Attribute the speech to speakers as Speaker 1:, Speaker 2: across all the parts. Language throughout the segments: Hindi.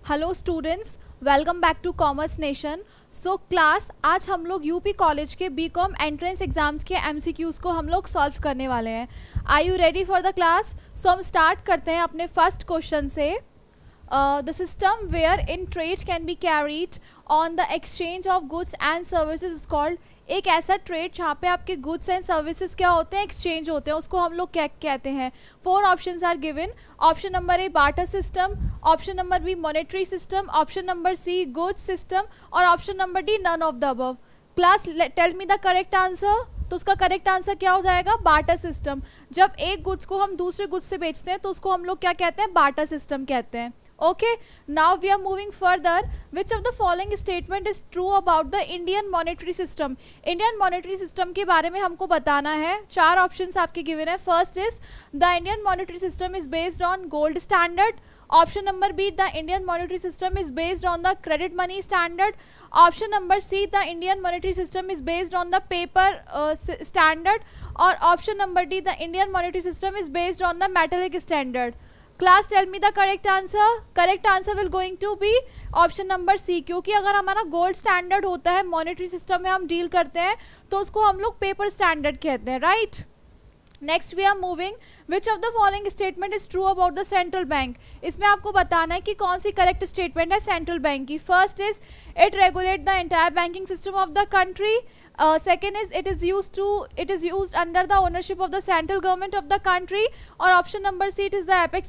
Speaker 1: Hello students, welcome back to Commerce Nation. So class, आज हम लोग यूपी कॉलेज के बीकॉम एंट्रेंस एग्जाम्स के एमसीक्यूज़ को हम लोग सॉल्व करने वाले हैं। Are you ready for the class? So हम स्टार्ट करते हैं अपने फर्स्ट क्वेश्चन से। The system where in trade can be carried on the exchange of goods and services is called. एक ऐसा ट्रेड जहाँ पे आपके गुड्स एंड सर्विसेज क्या होते हैं, एक्सचेंज होते हैं, उसको हम लोग क्या कहते हैं। 4 options are given. Option number A barter system, option number B monetary system, option number C goods system और option number D none of the above. Class tell me the correct answer. तो उसका करेक्ट आंसर क्या हो जाएगा? Barter system. जब एक गुड्स को हम दूसरे गुड्स से बेचते हैं तो उसको हम लोग क्या कहते हैं? बार्टर सिस्टम कहते हैं। Okay, now we are moving further. Which of the following statement is true about the Indian monetary system? Indian monetary system के बारे में हमको बताना है। 4 options आपके given है। First is the Indian monetary system is based on gold standard. Option number B, the Indian monetary system is based on the credit money standard. Option number C, the Indian monetary system is based on the paper standard. Or option number D, the Indian monetary system is based on the metallic standard. Class tell me the correct answer. Correct answer will going to be option number C, क्योंकि अगर हमारा गोल्ड स्टैंडर्ड होता है, मॉनेटरी सिस्टम में हम डील करते हैं, तो उसको हम लोग पेपर स्टैंडर्ड कहते हैं, right. Next we are moving. Which of the following statement is true about the central bank. इसमें आपको बताना है कि कौन सी करेक्ट स्टेटमेंट है सेंट्रल बैंक की। First is it regulate the entire banking system of the country. Second is it is used under the ownership of the central government of the country. और option number C, it is the apex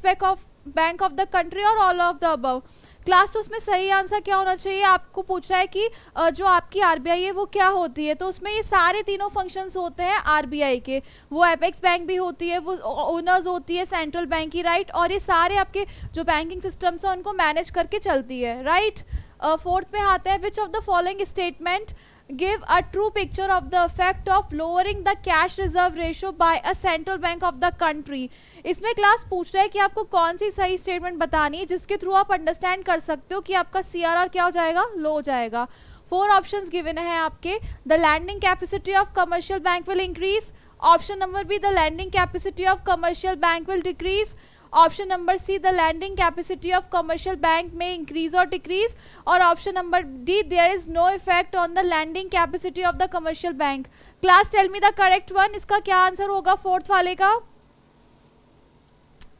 Speaker 1: bank of the country और all of the above. Class, तो उसमें सही आंसर क्या होना चाहिए? आपको पूछ रहा है कि जो आपकी आरबीआई है वो क्या होती है, तो उसमें ये सारे तीनों फंक्शंस होते हैं आरबीआई के। वो एपेक्स बैंक भी होती है, वो ओनर्स होती है सेंट्रल बैंक की, राइट। और ये सारे आपके जो बैंकिंग सिस्टम्स हैं उनको मैनेज करके चलती है, राइट। फोर्थ में आते हैं, which of the following statement give a true picture of the effect of lowering the cash reserve ratio by a central bank of the country। इसमें क्लास पूछ रहा है कि आपको कौन सी सही स्टेटमेंट बतानी है जिसके थ्रू आप अंडरस्टैंड कर सकते हो कि आपका CRR क्या हो जाएगा? लो हो जाएगा। 4 ऑप्शंस गिवन है आपके। The lending capacity of commercial bank will increase. Option number B, the lending capacity of commercial bank will decrease. Option number C, the lending capacity of commercial bank में इंक्रीज और डिक्रीज। और option number D, there is no effect on the lending capacity of the commercial bank. Class tell me the correct one. इसका क्या आंसर होगा फोर्थ वाले का?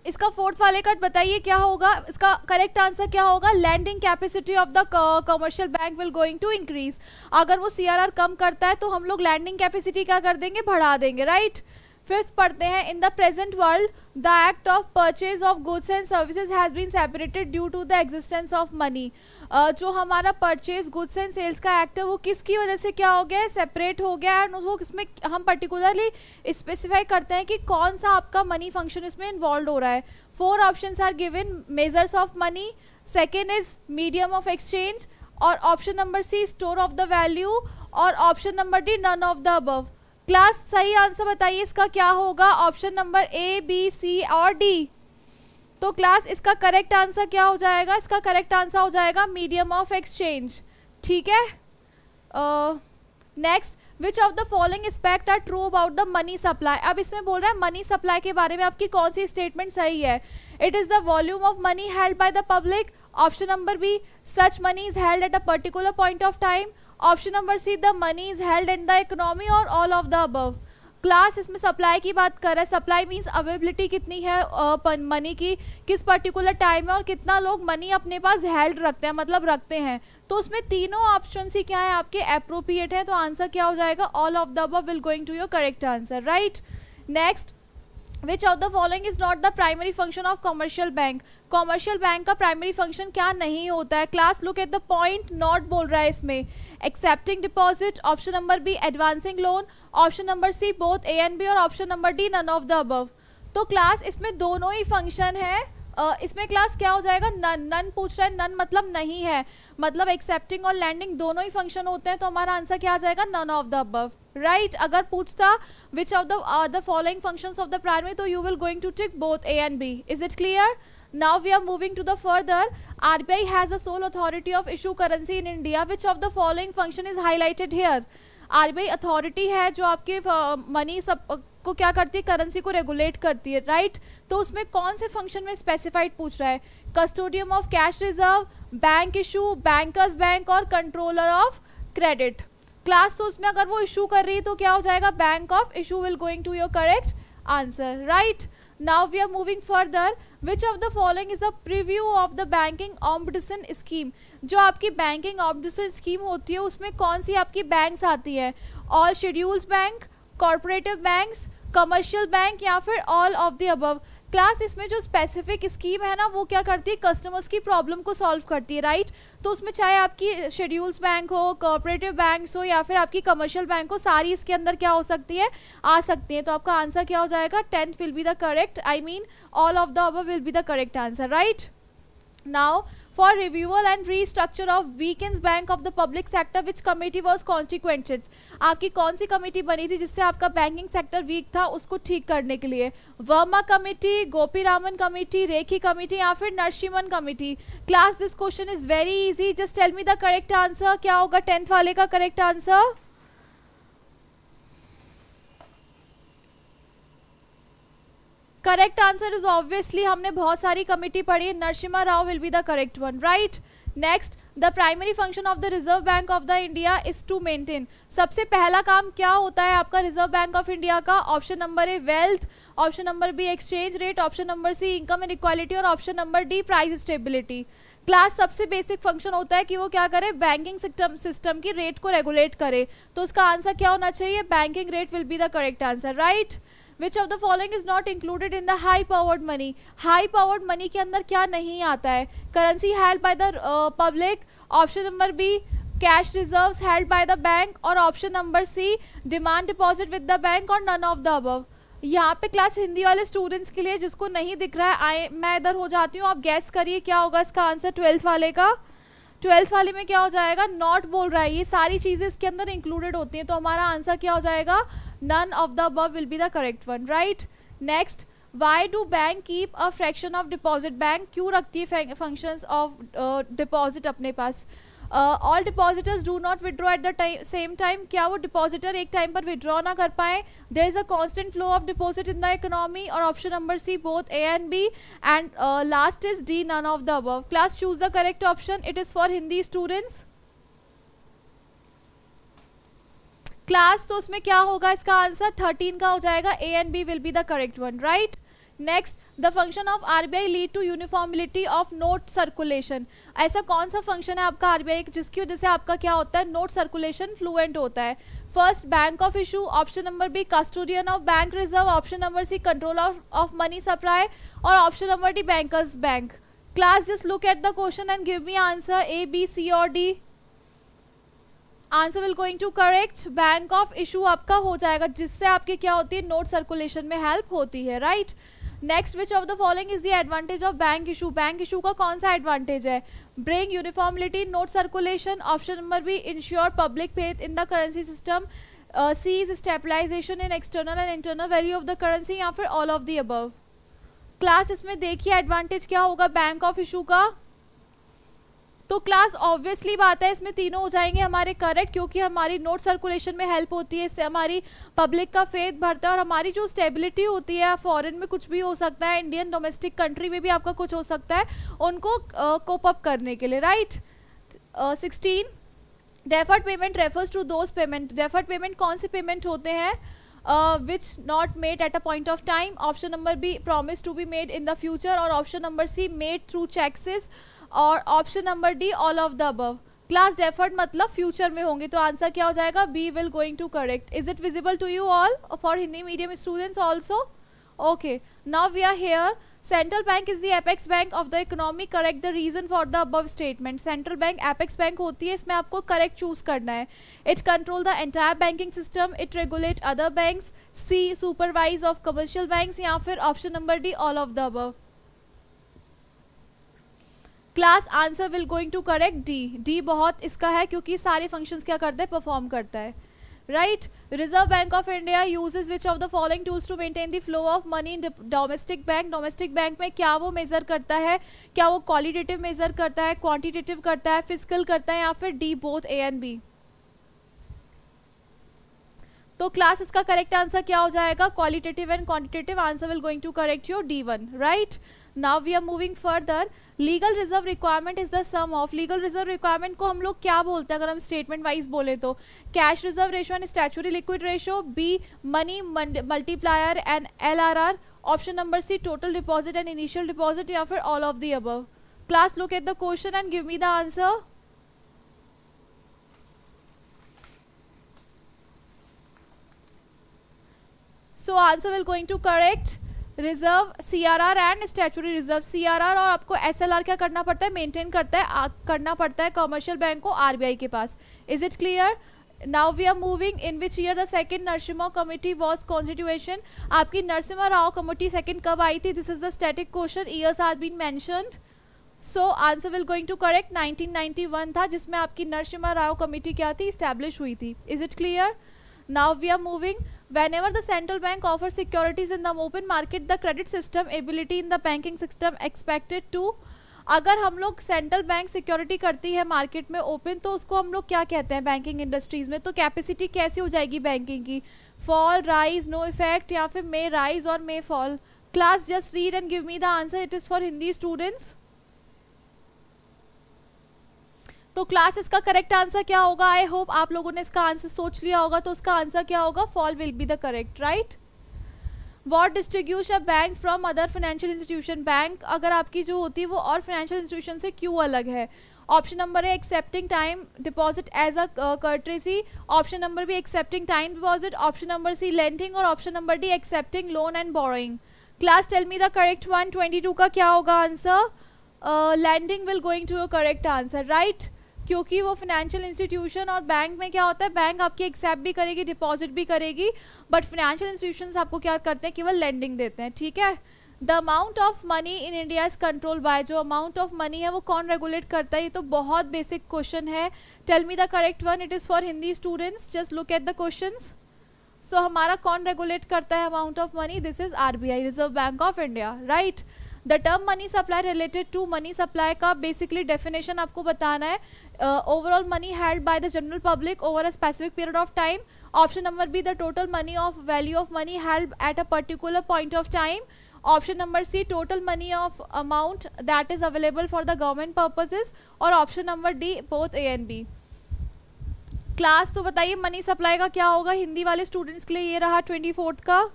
Speaker 1: इसका फोर्थ वाले का बताइए क्या होगा? इसका करेक्ट आंसर क्या होगा? Lending capacity of the commercial bank will going to increase. अगर वो CRR कम करता है तो हम लोग लैंडिंग कैपेसिटी क्या कर देंगे? बढ़ा देंगे, राइट। फिफ्थ पढ़ते हैं, in the present world the act of purchase of goods and services has been separated due to the existence of money. जो हमारा परचेज गुड्स एंड सेल्स का एक्ट है वो किसकी वजह से क्या हो गया है? सेपरेट हो गया है। एंड उसको इसमें हम पर्टिकुलरली स्पेसिफाई करते हैं कि कौन सा आपका मनी फंक्शन इसमें इन्वॉल्व हो रहा है। 4 options are given. Measures of money, second is medium of exchange, और option number C store of the value, और option number D none of the above. Class, सही आंसर बताइए इसका क्या होगा? Option number A, B, C और डी। तो क्लास, इसका करेक्ट आंसर क्या हो जाएगा? इसका करेक्ट आंसर हो जाएगा मीडियम ऑफ एक्सचेंज, ठीक है। Next, which of the following aspect are true about the money supply. अब इसमें बोल रहा है मनी सप्लाई के बारे में आपकी कौन सी स्टेटमेंट सही है? It is the volume of money held by the public. Option number B, such money is held at a particular point of time. Option number C, the money is held in the economy, और all of the above. Class, इसमें सप्लाई की बात कर रहा है। सप्लाई मीन्स अवेलेबिलिटी कितनी है मनी की, किस पर्टिकुलर टाइम में, और कितना लोग मनी अपने पास हेल्ड रखते हैं, मतलब रखते हैं। तो उसमें तीनों ऑप्शन ही क्या है आपके? अप्रोप्रिएट है। तो आंसर क्या हो जाएगा? All of the above will going to your correct answer, right. Next, which of the following is not the primary function of commercial bank. Commercial bank का प्राइमरी फंक्शन क्या नहीं होता है? Class, look at the point, not बोल रहा है इसमें। Accepting deposit, option number B advancing loan, option number C both A and B, और option number D none of the above. तो क्लास, इसमें दोनों ही फंक्शन है। इसमें क्लास क्या हो जाएगा? नन। नन पूछ रहा है, नन मतलब नहीं है, मतलब एक्सेप्टिंग और लैंडिंग दोनों ही फंक्शन होते हैं। तो हमारा आंसर क्या आ जाएगा? None of the above, right. अगर पूछता which of the following functions of the primary, तो you will going to tick both A and B. Is it clear? Now we are moving to the further. RBI has the sole authority of issue currency in India. Which of the following function is highlighted here? RBI authority है जो आपके मनी सब को क्या करती है? करेंसी को रेगुलेट करती है, राइट। तो उसमें कौन से फंक्शन में स्पेसिफाइड पूछ रहा है? Custodian of cash reserve, bank issue, bankers bank और कंट्रोलर ऑफ क्रेडिट। क्लास तो उसमें अगर वो इशू कर रही है तो क्या हो जाएगा, bank of issue will going to your correct answer, right. Now we are moving further, which of the following is a preview of the banking ombudsman scheme. जो आपकी बैंकिंग ऑम्बुड्समैन स्कीम होती है उसमें कौन सी आपकी बैंक्स आती है, all schedules bank, corporative banks, commercial bank या फिर all of the above. Class इसमें जो स्पेसिफिक स्कीम है ना वो क्या करती है, कस्टमर्स की प्रॉब्लम को सॉल्व करती है, राइट। तो उसमें चाहे आपकी शेड्यूल्स बैंक हो, कॉर्पोरेटिव बैंक्स हो या फिर आपकी कमर्शियल बैंक हो, सारी इसके अंदर क्या हो सकती है, आ सकती है। तो आपका आंसर क्या हो जाएगा, 10th will be the correct, I mean all of the above will be the correct answer, right. Now for revival and restructure of weakens bank of the public sector which committee was constituted। आपकी कौन सी कमेटी बनी थी जिससे आपका बैंकिंग सेक्टर वीक था उसको ठीक करने के लिए, Verma committee, Gopi Raman committee, Rekhi committee या फिर Narasimhan committee. Class this question is very easy, just tell me the correct answer. क्या होगा 10th वाले का correct answer? Correct answer is obviously, हमने बहुत सारी कमिटी पढ़ी है, Narasimha Rao will be the correct one, right. Next, the primary function of the Reserve Bank of the India is to maintain. सबसे पहला काम क्या होता है आपका रिजर्व बैंक ऑफ इंडिया का? Option number A wealth, option number B exchange rate, option number C income and equality और option number D price stability. Class सबसे बेसिक फंक्शन होता है कि वो क्या करे, बैंकिंग सिस्टम की रेट को रेगुलेट करे। तो उसका आंसर क्या होना चाहिए, banking rate will be the correct answer, right. Which of the following is not included in the high powered money? High powered money के अंदर क्या नहीं आता है? Currency held by the public, option number B cash reserves held by the bank और option number C demand deposit with the bank और none of the above। यहाँ पे क्लास हिंदी वाले स्टूडेंट्स के लिए जिसको नहीं दिख रहा है मैं इधर हो जाती हूँ, आप गैस करिए क्या होगा इसका आंसर 12th वाले का। 12th वाले में क्या हो जाएगा, नॉट बोल रहा है, ये सारी चीज़ें इसके अंदर इंक्लूडेड होती हैं। तो हमारा आंसर क्या हो जाएगा, none of the above will be the correct one, right। next, why do bank keep a fraction of deposit? Bank क्यों रखती है functions of deposit अपने पास? all depositors do not withdraw at the same time। क्या वो depositor एक टाइम पर withdraw ना कर पाए? there is a constant flow of deposit in the economy और option number C both A and B and last is D none of the above। class choose the correct option, it is for Hindi students। Class तो उसमें क्या होगा इसका आंसर 13 का हो जाएगा, A and B will be the correct one, right. Next, the function of RBI lead to uniformity of note circulation. ऐसा कौन सा फंक्शन है आपका आरबीआई जिसकी वजह से आपका क्या होता है, नोट सर्कुलेशन फ्लुएंट होता है? First, bank of issue, option number B custodian of bank reserve, option number C control of money supply और option number D bankers bank. Class just look at the question and give me answer A B C और D. Answer will going to correct, bank of issue आपका हो जाएगा जिससे आपकी क्या होती है, नोट सर्कुलेशन में हेल्प होती है, right. Next, which of the following is the advantage of bank issue? Bank issue का कौन सा एडवांटेज है? Bring uniformity note circulation, option number B ensure public faith in the currency system, C is stabilization in external and internal value of the currency या फिर all of the above. Class इसमें देखिए एडवांटेज क्या होगा बैंक ऑफ इशू का, तो क्लास ऑब्वियसली बात है इसमें तीनों हो जाएंगे हमारे करेक्ट, क्योंकि हमारी नोट सर्कुलेशन में हेल्प होती है, इससे हमारी पब्लिक का फेथ बढ़ता है और हमारी जो स्टेबिलिटी होती है, फॉरेन में कुछ भी हो सकता है, इंडियन डोमेस्टिक कंट्री में भी आपका कुछ हो सकता है, उनको कोप अप करने के लिए, right. 16, deferred payment refers to those payment. Deferred payment कौन से पेमेंट होते हैं? Which not made at a point of time, option number B promise to be made in the future और option number C made through cheques और option number D all of the above. Class deferred मतलब फ्यूचर में होंगे, तो आंसर क्या हो जाएगा, B will going to correct. Is it visible to you all for Hindi medium students also? Okay, now we are here. Central bank is the apex bank of the economy, correct the reason for the above statement. Central bank apex bank होती है, इसमें आपको करेक्ट चूज करना है। It control the entire banking system, it regulate other banks, C supervise of commercial banks या फिर option number D all of the above. Class answer will going to correct D. D बहुत इसका है क्योंकि सारे फंक्शंस क्या करते हैं, परफॉर्म करता है, right. Reserve Bank of India uses which of the following tools to maintain the flow of money in domestic bank. Domestic bank में क्या वो मेजर करता है, क्या वो क्वालिटेटिव मेजर करता है, क्वांटिटेटिव करता है, फिजिकल करता है या फिर D both A and B? तो क्लास इसका करेक्ट आंसर क्या हो जाएगा, qualitative and quantitative. Answer will going to correct your D1, right. Now we are moving further. Legal reserve requirement is the sum of. Legal reserve requirement को हम लोग क्या बोलते हैं अगर हम स्टेटमेंट वाइज बोले तो? Cash reserve ratio and statutory liquid ratio. B money multiplier and LRR. Option number C total deposit and initial deposit, या फिर all of the above. Class look at the question and give me the answer. So answer will going to correct reserve, CRR and statutory reserve. CRR और आपको SLR क्या करना पड़ता है? मेंटेन करना पड़ता है कमर्शियल बैंक को RBI के पास. Is it clear? Now we are moving. In which year the second Narasimha committee was constitution? आपकी नरसिम्हा राव कमेटी सेकंड कब आई थी? This is the static question. Years have been mentioned. So answer will going to correct 1991 था, जिसमें आपकी नरसिम्हा राव कमेटी क्या थी? Establish हुई थी. Is it clear? Now we are moving. Whenever the central bank offers securities in the open market, the credit system ability in the banking system expected to. अगर हम लोग सेंट्रल बैंक सिक्योरिटी करती है मार्केट में ओपन, तो उसको हम लोग क्या कहते हैं बैंकिंग इंडस्ट्रीज में? तो कैपेसिटी कैसी हो जाएगी बैंकिंग की? फॉल, राइज, नो इफेक्ट, या फिर मे राइज और may fall. Class just read and give me the answer. It is for Hindi students. तो क्लास इसका करेक्ट आंसर क्या होगा? आई होप आप लोगों ने इसका आंसर सोच लिया होगा. तो उसका आंसर क्या होगा? Fall will be the correct, right. What distribute a bank from other financial institution. Bank अगर आपकी जो होती है वो और फाइनेंशियल इंस्टीट्यूशन से क्यों अलग है? Option number A accepting time deposit as a courtesy. Option number B accepting time deposit. Option number C lending. और option number D accepting loan and borrowing. Class tell me the correct one. 22 का क्या होगा answer? Lending will going to your correct answer, right. क्योंकि वो फाइनेंशियल इंस्टीट्यूशन और बैंक में क्या होता है, बैंक आपकी एक्सेप्ट भी करेगी, डिपॉजिट भी करेगी, बट फाइनेंशियल इंस्टीट्यूशंस आपको क्या करते हैं? केवल लेंडिंग देते हैं. ठीक है. The amount of money in India is control by. जो अमाउंट ऑफ मनी है वो कौन रेगुलेट करता है? ये तो बहुत बेसिक क्वेश्चन है. Tell me the correct one. It is for Hindi students. Just look at the questions. So हमारा कौन रेगुलेट करता है amount of money? This is RBI, Reserve Bank of India, right. The term money supply related to money supply का बेसिकली डेफिनेशन आपको बताना है. Overall money held by the general public over a specific period of time. Option number B the total money of value of money held at a particular point of time. Option number C total money of amount that is available for the government purposes. और option number D both A and B. Class तो बताइए मनी सप्लाई का क्या होगा हिंदी वाले स्टूडेंट्स के लिए? ये रहा 24 का.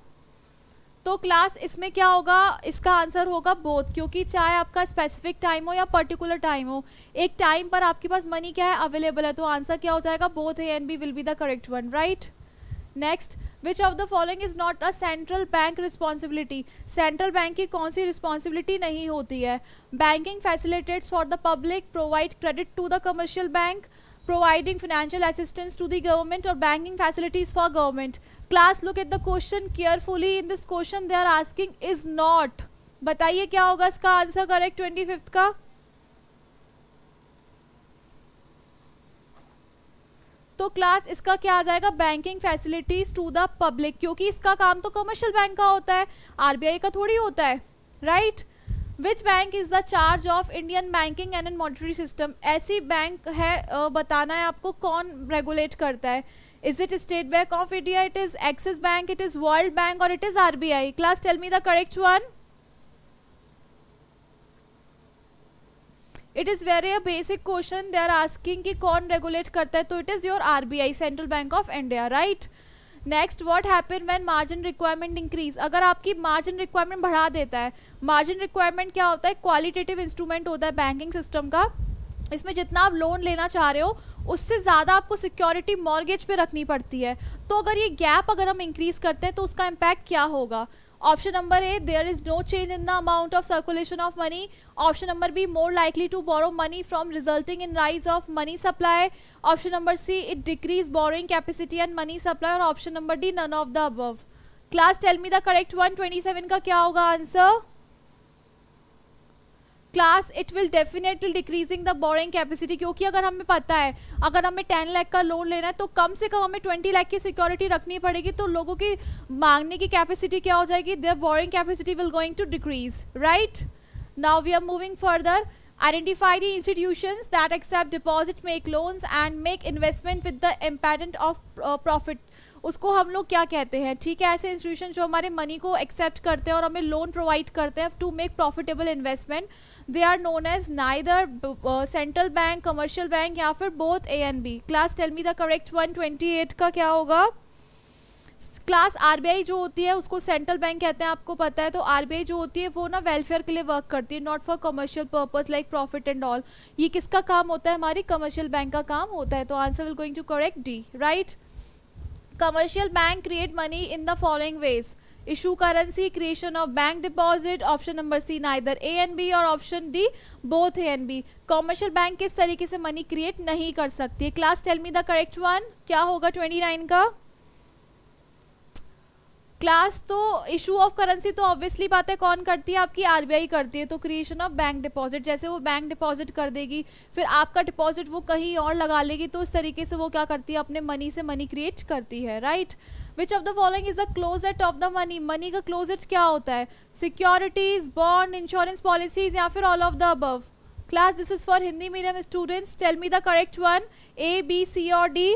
Speaker 1: तो क्लास इसमें क्या होगा? इसका आंसर होगा बोथ, क्योंकि चाहे आपका स्पेसिफिक टाइम हो या पर्टिकुलर टाइम हो, एक टाइम पर आपके पास मनी क्या है? अवेलेबल है. तो आंसर क्या हो जाएगा? Both A and B will be the correct one, right. Next, which of the following is not a central bank responsibility. Central bank की कौन सी रिस्पॉन्सिबिलिटी नहीं होती है? Banking facilitates for the public, provide credit to the commercial bank, providing financial assistance to the government, or banking facilities for government. Class look at the question carefully. In this question they are asking is not. बताइए क्या होगा इसका आंसर करेक्ट 25th का? तो क्लास इसका क्या आ जाएगा? Banking facilities to the public, क्योंकि इसका काम तो कमर्शियल बैंक का होता है, RBI का थोड़ी होता है, right. Which bank is the charge of Indian banking and monetary system. ऐसी बैंक है बताना है आपको कौन रेगुलेट करता है. Is it State Bank of India, it is Axis Bank, it is World Bank, और it is RBI. Class tell me the correct one. It is very a basic question. They are asking कि कौन रेगुलेट करता है, तो it is your RBI, central bank of India, right. Next, what happen when margin requirement increase. अगर आपकी मार्जिन रिक्वायरमेंट बढ़ा देता है. मार्जिन रिक्वायरमेंट क्या होता है? क्वालिटेटिव इंस्ट्रूमेंट होता है बैंकिंग सिस्टम का. इसमें जितना आप लोन लेना चाह रहे हो उससे ज़्यादा आपको सिक्योरिटी मॉर्गेज पे रखनी पड़ती है. तो अगर ये गैप अगर हम इंक्रीज करते हैं तो उसका इम्पैक्ट क्या होगा? Option number A, there is no change in the amount of circulation of money. Option number B, more likely to borrow money from resulting in rise of money supply. Option number C, it decrease borrowing capacity and money supply. और option number D, none of the above. Class tell me the correct one. 27 का क्या होगा answer? Class it will definitely decreasing the borrowing capacity, क्योंकि अगर हमें पता है अगर हमें 10 लाख का लोन लेना है तो कम से कम हमें 20 लाख की सिक्योरिटी रखनी पड़ेगी. तो लोगों की मांगने की कैपेसिटी क्या हो जाएगी? Their borrowing capacity will going to decrease, right. Now we are moving further. Identify the institutions that accept deposit, make loans and make investment with the impatent of profit. उसको हम लोग क्या कहते हैं, ठीक है, ऐसे इंस्टीट्यूशन जो हमारे मनी को एक्सेप्ट करते हैं और हमें लोन प्रोवाइड करते हैं to make profitable investment, they are known as neither central bank, commercial bank या फिर both A and B. Class tell me the correct one. 28 का क्या होगा क्लास? आरबीआई जो होती है उसको सेंट्रल बैंक कहते हैं, आपको पता है. तो आरबीआई जो होती है वो ना वेलफेयर के लिए वर्क करती है, not for commercial purpose like profit and all. ये किसका काम होता है? हमारी कमर्शियल बैंक का काम होता है. तो answer will going to correct D, right. Commercial bank create money in the following ways: issue currency, creation of bank deposit. Option number C neither A and B, और option D both A and B. Commercial bank किस तरीके से money create नहीं कर सकती है? Class tell me the correct one. क्या होगा 29 का? क्लास तो इशू ऑफ करेंसी तो ऑब्वियसली बात है कौन करती है? आपकी आरबीआई करती है. तो क्रिएशन ऑफ बैंक डिपॉजिट, जैसे वो बैंक डिपॉजिट कर देगी फिर आपका डिपॉजिट वो कहीं और लगा लेगी, तो इस तरीके से वो क्या करती है? अपने मनी से मनी क्रिएट करती है, right. Which of the following is the closest of the money? Money का क्लोजेट क्या होता है? सिक्योरिटीज, बॉन्ड, इंश्योरेंस पॉलिसीज या फिर all of the above. Class this is for Hindi medium students. Tell me the correct one. A, B, C और डी.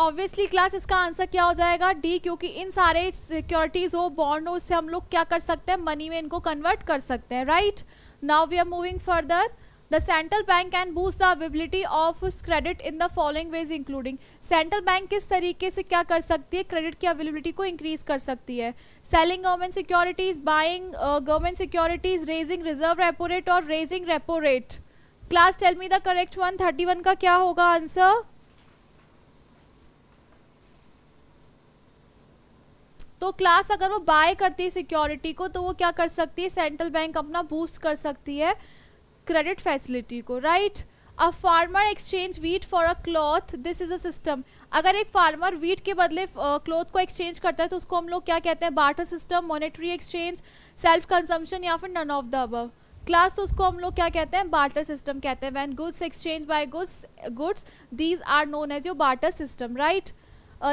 Speaker 1: ऑब्वियसली क्लास इसका आंसर क्या हो जाएगा? डी, क्योंकि इन सारे सिक्योरिटीज हो, बॉन्ड हो, उससे हम लोग क्या कर सकते हैं? मनी में इनको कन्वर्ट कर सकते हैं, right. Now we are moving further. The central bank can boost the availability of credit in the following ways including. Central bank किस तरीके से क्या कर सकती है? क्रेडिट की अवेलेबिलिटी को इंक्रीज कर सकती है. Selling government securities, buying government securities, raising reserve repo rate और raising repo rate. Class tell me the correct one. 31 का क्या होगा आंसर? तो क्लास अगर वो बाय करती है सिक्योरिटी को तो वो क्या कर सकती है? सेंट्रल बैंक अपना बूस्ट कर सकती है क्रेडिट फैसिलिटी को, right. A farmer exchange wheat for a cloth, this is a system. अगर एक फार्मर वीट के बदले क्लॉथ को एक्सचेंज करता है तो उसको हम लोग क्या कहते हैं? Barter system, monetary exchange, self consumption या फिर none of the above. Class तो उसको हम लोग क्या कहते हैं? बार्टर सिस्टम कहते हैं. When goods exchange by goods these are known as your barter system, right.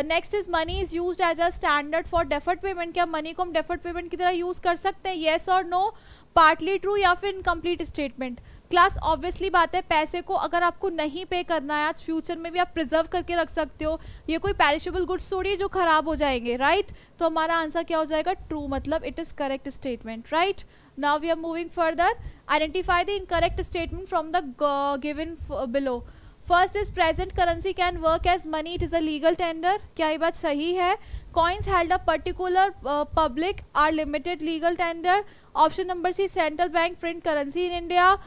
Speaker 1: Next is money is used as a standard for deferred payment. क्या मनी को हम डेफर्ड पेमेंट की तरह यूज कर सकते हैं? येस और नो, पार्टली ट्रू या फिर इनकम्प्लीट स्टेटमेंट. क्लास ऑब्वियसली बात है पैसे को अगर आपको नहीं पे करना है आज फ्यूचर में भी आप प्रिजर्व करके रख सकते हो. ये कोई पेरिशेबल गुड्स थोड़ी है जो खराब हो जाएंगे, राइट. तो हमारा आंसर क्या हो जाएगा? ट्रू, मतलब it is correct statement, right. Now we are moving further. Identify the incorrect statement from the given below. First is present currency can work as money, it is a legal tender. क्या ये बात सही है? Coins held a particular public are limited legal tender. Option number C central bank print currency in India.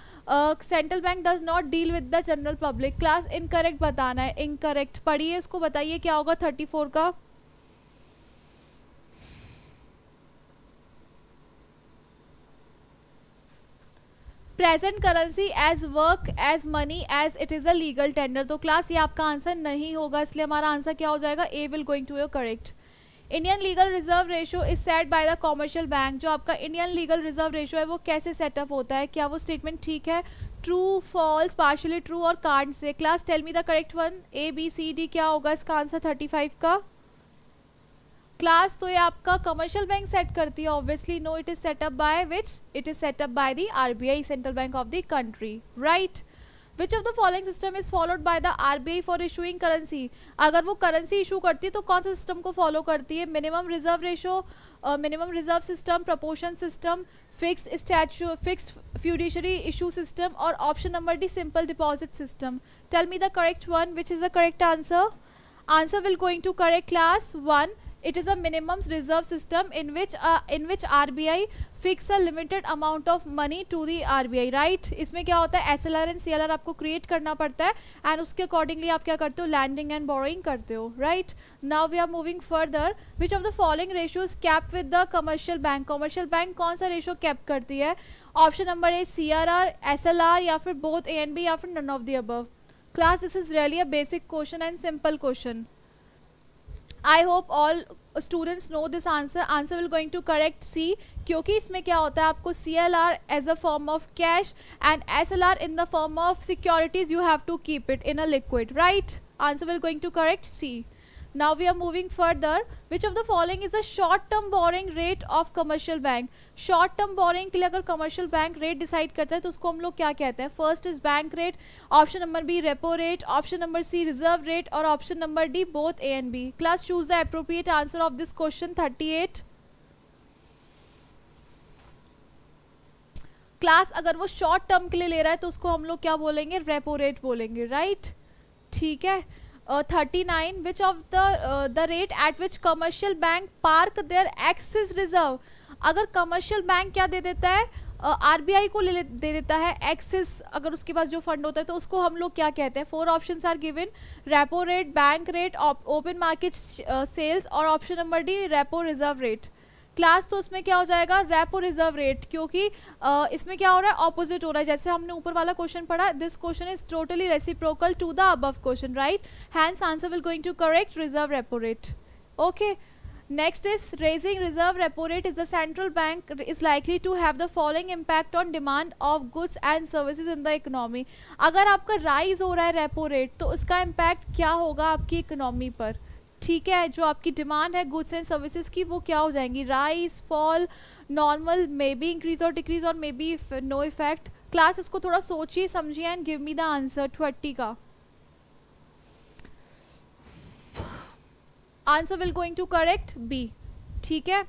Speaker 1: Central bank does not deal with the general public. Class incorrect बताना है. इनकरेक्ट पढ़िए इसको, बताइए क्या होगा 34 का. Present currency as work as money as it is a legal tender. तो क्लास ये आपका आंसर नहीं होगा, इसलिए हमारा आंसर क्या हो जाएगा? A will going to your correct. Indian legal reserve ratio is set by the commercial bank. जो आपका इंडियन लीगल रिजर्व रेशियो है वो कैसे सेटअप होता है? क्या वो स्टेटमेंट ठीक है? ट्रू, फॉल्स, पार्शियली ट्रू और कार्ड से. Class tell me the correct one. A, B, C, D. क्या होगा इसका आंसर 35 का? क्लास तो ये आपका कमर्शियल बैंक सेट करती है. Obviously no, it is set up by which? It is set up by the RBI, central bank of the country, right. Which of the following system is followed by the RBI for issuing currency. अगर वो करेंसी इशू करती है तो कौन सा सिस्टम को फॉलो करती है? Minimum reserve ratio, minimum reserve system, proportion system, fixed statue, fixed fiduciary issue system और option number D simple deposit system. Tell me the correct one. Which is the correct answer? Answer will going to correct class 1. It is a minimum reserve system in which RBI fix a limited amount of money to the RBI, right. इसमें क्या होता है? SLR and CLR आपको create करना पड़ता है and उसके accordingly आप क्या करते हो? lending and borrowing करते हो, right. Now we are moving further. Which of the following ratios kept with the commercial bank? commercial bank कौन सा ratio kept करती है? ऑप्शन नंबर ए CRR, SLR या फिर both A and B या फिर none of the above. Class, this is really a basic question and simple question. I hope all students know this answer. Answer will going to correct C, क्योंकि इसमें क्या होता है? आपको CLR as a form of cash and SLR in the form of securities you have to keep it in a liquid, right. Answer will going to correct C. Now we are moving further. Which of the following is the short term borrowing rate of commercial bank? Short term borrowing के लिए अगर कमर्शियल बैंक रेट डिसाइड करता है तो उसको हम लोग क्या कहते हैं? First is bank rate, option number B repo rate, option number C reserve rate और option number D both A and B. Class choose the appropriate answer of this question 38. Class अगर वो शॉर्ट टर्म के लिए ले रहा है तो उसको हम लोग क्या बोलेंगे? रेपो रेट बोलेंगे, राइट? ठीक है. 39. Which of the rate at which commercial bank park their excess reserve. अगर कमर्शियल बैंक क्या दे देता है? आरबीआई को दे देता है एक्सेस, अगर उसके पास जो फंड होता है तो उसको हम लोग क्या कहते हैं? 4 options are given. Repo rate, bank rate, open market sales और option number D repo reserve rate. Class तो उसमें क्या हो जाएगा? रेपो रिजर्व रेट, क्योंकि इसमें क्या हो रहा है? ऑपोजिट हो रहा है. जैसे हमने ऊपर वाला क्वेश्चन पढ़ा, this question is totally reciprocal to the above question, right? Hence answer will going to correct reserve repo rate. Okay. Next is raising reserve repo rate is the central bank is likely to have the following impact on demand of goods and services in the economy. अगर आपका राइज हो रहा है रेपो रेट तो उसका इम्पैक्ट क्या होगा आपकी इकोनॉमी पर? ठीक है, जो आपकी डिमांड है गुड्स एंड सर्विसेज की वो क्या हो जाएंगी? Rise, fall, normal, may be increase और डिक्रीज और may be no effect. Class इसको थोड़ा सोचिए समझिए and give me the answer 20 का. Answer will going to correct B. ठीक है.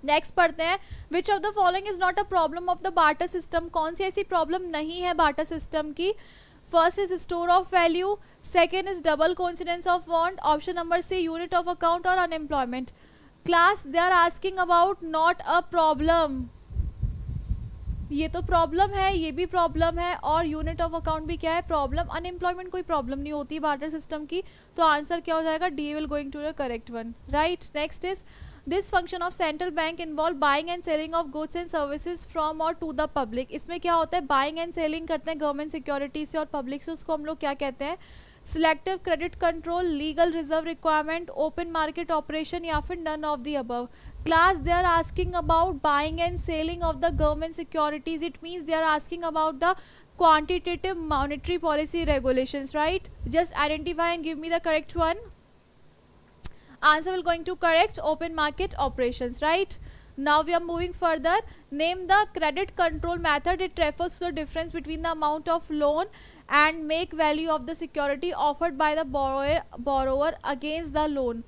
Speaker 1: नेक्स्ट पढ़ते हैं. Which of the following is not a problem of the barter system. कौन सी ऐसी प्रॉब्लम नहीं है बार्टर सिस्टम की? First is store of value, second is double coincidence of want, option number C unit of account और unemployment. Class they are asking about not a problem. ये तो प्रॉब्लम है, ये भी प्रॉब्लम है और यूनिट ऑफ अकाउंट भी क्या है? प्रॉब्लम. अनएम्प्लॉयमेंट कोई प्रॉब्लम नहीं होती बार्टर सिस्टम की, तो आंसर क्या हो जाएगा? D will going to the correct one, right? Next is this function of central bank involve buying and selling of goods and services from और टू द पब्लिक. इसमें क्या होता है? बाइंग एंड सेलिंग करते हैं गवर्नमेंट सिक्योरिटी से और पब्लिक से, उसको हम लोग क्या कहते हैं? Selective credit control, legal reserve requirement, open market operation या फिर none of the above. Class, they are asking about buying and selling of the government securities. It means they are asking about the quantitative monetary policy regulations, right? Just identify and give me the correct one. Answer will going to correct open market operations, right? Now we are moving further. Name the credit control method. It refers to the difference between the amount of loan and make value of the security offered by the borrower against the loan.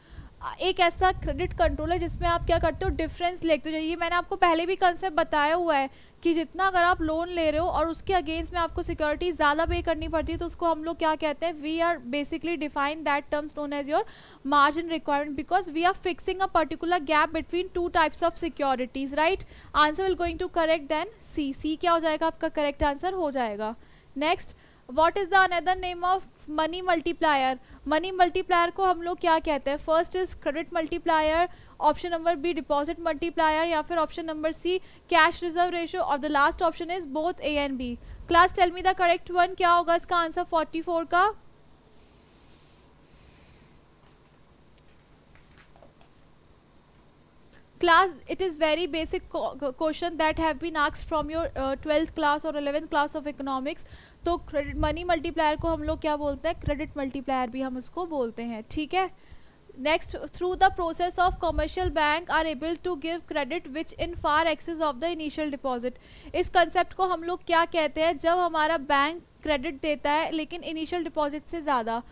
Speaker 1: एक ऐसा क्रेडिट कंट्रोल है जिसमें आप क्या करते हो? डिफरेंस लेते हो. ये मैंने आपको पहले भी कंसेप्ट बताया हुआ है कि जितना अगर आप लोन ले रहे हो और उसके अगेंस्ट में आपको सिक्योरिटी ज़्यादा पे करनी पड़ती है तो उसको हम लोग क्या कहते हैं? We are basically define that terms known as your margin requirement because we are fixing a particular gap between two types of securities, right? Answer will going to correct then C. C क्या हो जाएगा? आपका करेक्ट आंसर हो जाएगा. Next, what is the another name of money multiplier. Money multiplier को हम लोग क्या कहते हैं? First is credit multiplier, option number B deposit multiplier या फिर option number C cash reserve ratio और the last option is both A and B. Class tell me the correct one. क्या होगा इसका आंसर 44 का? Class, it is very basic question that have been asked from your 12th class or 11th class of economics. तो क्रेडिट मनी मल्टीप्लायर को हम लोग क्या बोलते हैं? क्रेडिट मल्टीप्लायर भी हम उसको बोलते हैं. ठीक है. Next, through the process of commercial bank are able to give credit which in far excess of the initial deposit. इस कंसेप्ट को हम लोग क्या कहते हैं? जब हमारा बैंक क्रेडिट देता है लेकिन इनिशियल डिपॉजिट से ज़्यादा.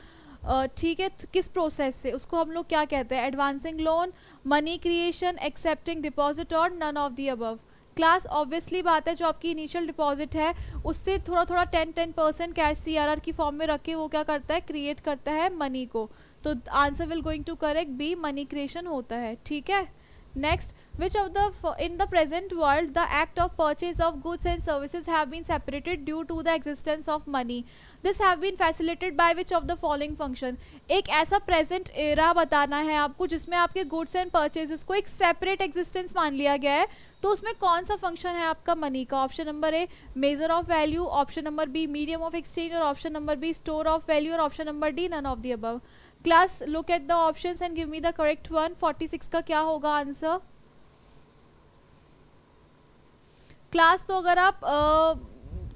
Speaker 1: ठीक है. किस प्रोसेस से? उसको हम लोग क्या कहते हैं? Advancing loan, money creation, accepting deposit और none of the above. Class obviously बात है जो आपकी इनिशियल डिपॉजिट है उससे थोड़ा थोड़ा 10% कैश CRR की फॉर्म में रख के वो क्या करता है? क्रिएट करता है मनी को. तो answer will going to correct B, money creation होता है. ठीक है. Next, which of the in the present world the act of purchase of goods and services have been separated due to the existence of money. This have been facilitated by which of the following function. एक ऐसा प्रेजेंट एरा बताना है आपको जिसमें आपके गुड्स एंड परचेजेस को एक सेपरेट एग्जिस्टेंस मान लिया गया है, तो उसमें कौन सा फंक्शन है आपका मनी का? Option number A measure of value, option number B medium of exchange और option number B store of value और option number D none of the above. Class look at the options and give me the correct one. 46 का क्या होगा आंसर? क्लास तो अगर आप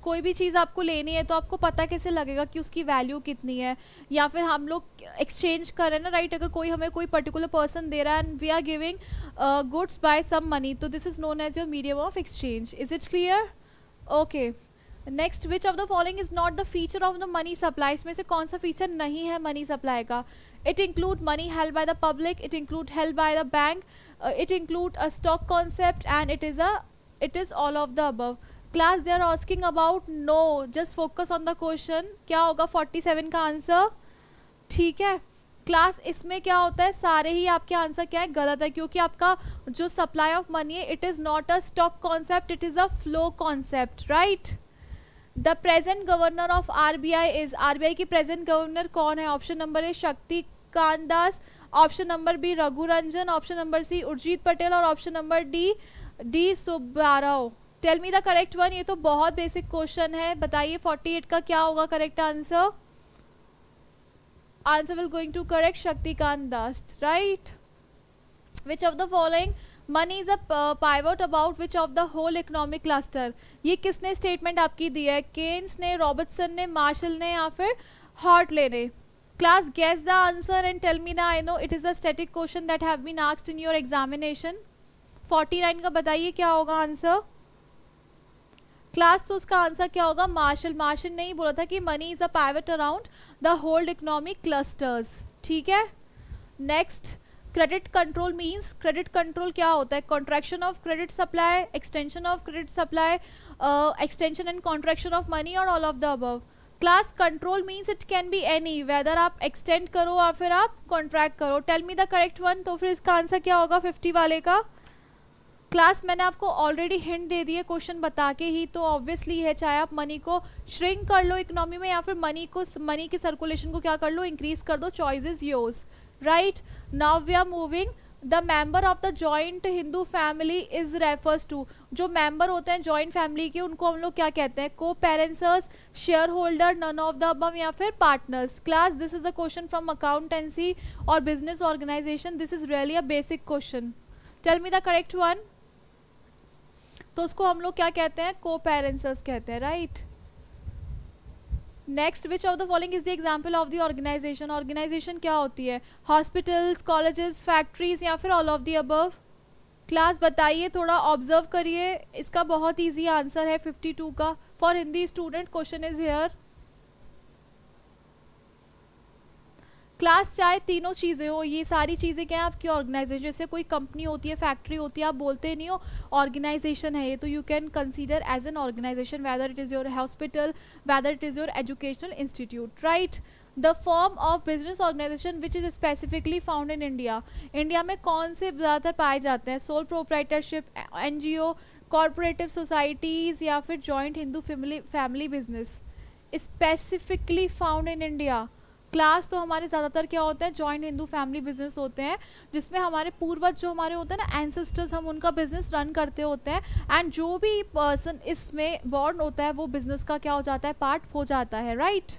Speaker 1: कोई भी चीज़ आपको लेनी है तो आपको पता कैसे लगेगा कि उसकी वैल्यू कितनी है, या फिर हम लोग एक्सचेंज कर रहे हैं ना, राइट? अगर कोई हमें कोई पर्टिकुलर पर्सन दे रहा है and we are giving goods by some money, तो this is known as your medium of exchange. Is it clear? Okay. Next, which of the following is not the feature of the money supply? इसमें से कौन सा फीचर नहीं है मनी सप्लाई का? It include money held by the public, it include held by the bank, it include a stock concept, and it is all of the above. Class, they are asking about no, just focus on the question. क्या होगा 47 का आंसर? ठीक है क्लास, इसमें क्या होता है, सारे ही आपके आंसर क्या है, गलत है, क्योंकि आपका जो सप्लाई ऑफ मनी है, it is not a stock concept, it is a flow concept, right? The present governor of RBI is, RBI की प्रेजेंट गवर्नर कौन है? Option number A Shaktikanta Das, option number B Raghu Ranjan, option number C Urjit Patel, और option number D Subbarao. Tell me the correct one. ये तो बहुत बेसिक क्वेश्चन है, बताइए 48 का क्या होगा correct answer? Answer will going to correct Shaktikanta Das, right? Which of the following money is a pivot about which of the whole economic cluster? ये किसने स्टेटमेंट आपकी दी है? केन्स ने, रॉबर्टसन ने, मार्शल ने, या फिर हॉर्टले ने? Class, guess the answer and tell me the. I know it is a static question that have been asked in your examination. 49 का बताइए क्या होगा आंसर? क्लास, तो उसका आंसर क्या होगा? मार्शल. मार्शल ने ही बोला था कि money is a pivot around the whole economic clusters. ठीक है. Next, credit control means, credit control क्या होता है? Contraction of credit supply, extension of credit supply, extension and contraction of money, और all of the above. Class, control means it can be any, whether आप एक्सटेंड करो या फिर आप कॉन्ट्रैक्ट करो. Tell me the correct one. तो फिर इसका आंसर क्या होगा 50 वाले का? क्लास, मैंने आपको ऑलरेडी हिंट दे दी है क्वेश्चन बता के ही, तो ऑब्वियसली है, चाहे आप मनी को श्रिंक कर लो इकोनॉमी में या फिर मनी की सर्कुलेशन को क्या कर लो, इंक्रीज कर दो. Choice is yours, right? Now we are moving. The member of the joint Hindu family is refers to, जो मेंबर होते हैं जॉइंट फैमिली के, उनको हम लोग क्या कहते हैं? को parents, shareholder, none of the above, या फिर partners. Class, this is a question from accountancy और business organisation. This is really a basic question. Tell me the correct one. तो उसको हम लोग क्या कहते हैं? को पेरेंट्स कहते हैं, right? Next, which of the following is the example of the organization? Organization क्या होती है? हॉस्पिटल्स, कॉलेजेस, फैक्ट्रीज, या फिर all of the above? Class, बताइए, थोड़ा ऑब्जर्व करिए. इसका बहुत ईजी आंसर है 52 का. For Hindi student question is here. Class, चाहे तीनों चीज़ें हो, ये सारी चीज़ें क्या है आपकी ऑर्गेनाइजेशन. जैसे कोई कंपनी होती है, फैक्ट्री होती है, आप बोलते नहीं हो ऑर्गेनाइजेशन है ये, तो you can consider as an organization whether it is your hospital, whether it is your educational institute, right? The form of business organization which is specifically found in India. India में कौन से ज़्यादातर पाए जाते हैं? Sole proprietorship, NGO, corporative societies, या फिर joint Hindu family business. Specifically found in India. Class, तो हमारे ज़्यादातर क्या होते हैं? जॉइंट हिंदू फैमिली बिजनेस होते हैं, जिसमें हमारे पूर्वज जो हमारे होते हैं ना, एंसेस्टर्स, हम उनका बिजनेस रन करते होते हैं, एंड जो भी पर्सन इसमें बॉर्न होता है वो बिजनेस का क्या हो जाता है? पार्ट हो जाता है, right?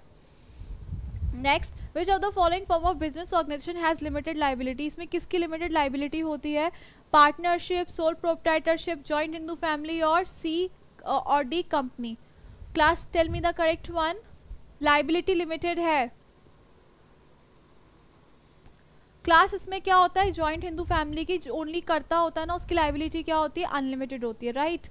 Speaker 1: Next, which of the following form of business organization has limited liability? इसमें किसकी लिमिटेड लाइबिलिटी होती है? Partnership, sole proprietorship, joint Hindu family, और सी और D company. Class, tell me the correct one. Liability limited है. क्लास, इसमें क्या होता है? जॉइंट हिंदू फैमिली की ओनली करता होता है ना, उसकी लाइबिलिटी क्या होती है? अनलिमिटेड होती है, right?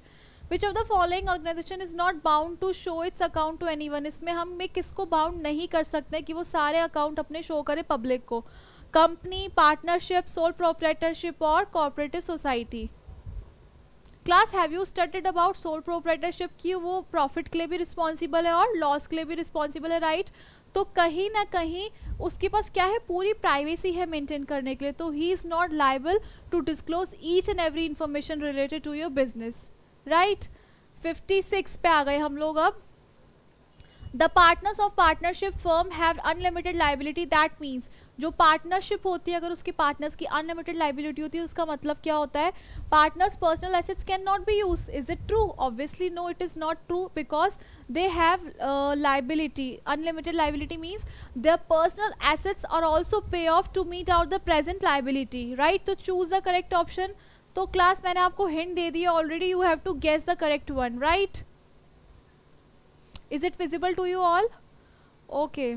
Speaker 1: Which of the following organization is not bound to show its account to anyone? इसमें हम किसको बाउंड नहीं कर सकते कि वो सारे अकाउंट अपने शो करे पब्लिक को? कंपनी, पार्टनरशिप, सोल प्रोप्राइटरशिप, और corporative society. Class, have you studied about sole proprietorship की वो प्रॉफिट के लिए भी रिस्पॉन्सिबल है और लॉस के लिए भी रिस्पॉन्सिबल है, राइट? तो कहीं ना कहीं उसके पास क्या है? पूरी प्राइवेसी है मेंटेन करने के लिए, तो he is not liable to disclose each and every information related to your business, right? 56 पे आ गए हम लोग अब. The partners of partnership firm have unlimited liability. That means जो पार्टनरशिप होती है, अगर उसकी पार्टनर्स की अनलिमिटेड लाइबिलिटी होती है, उसका मतलब क्या होता है? Partners personal assets can not be use. Is it true? Obviously no, it is not true, because they have liability. Unlimited liability means their personal assets are also pay off to meet out the present liability, right? तो choose the correct option. तो क्लास, मैंने आपको हिंट दे दी है already, you have to guess the correct one, right? Is it visible to you all? Okay,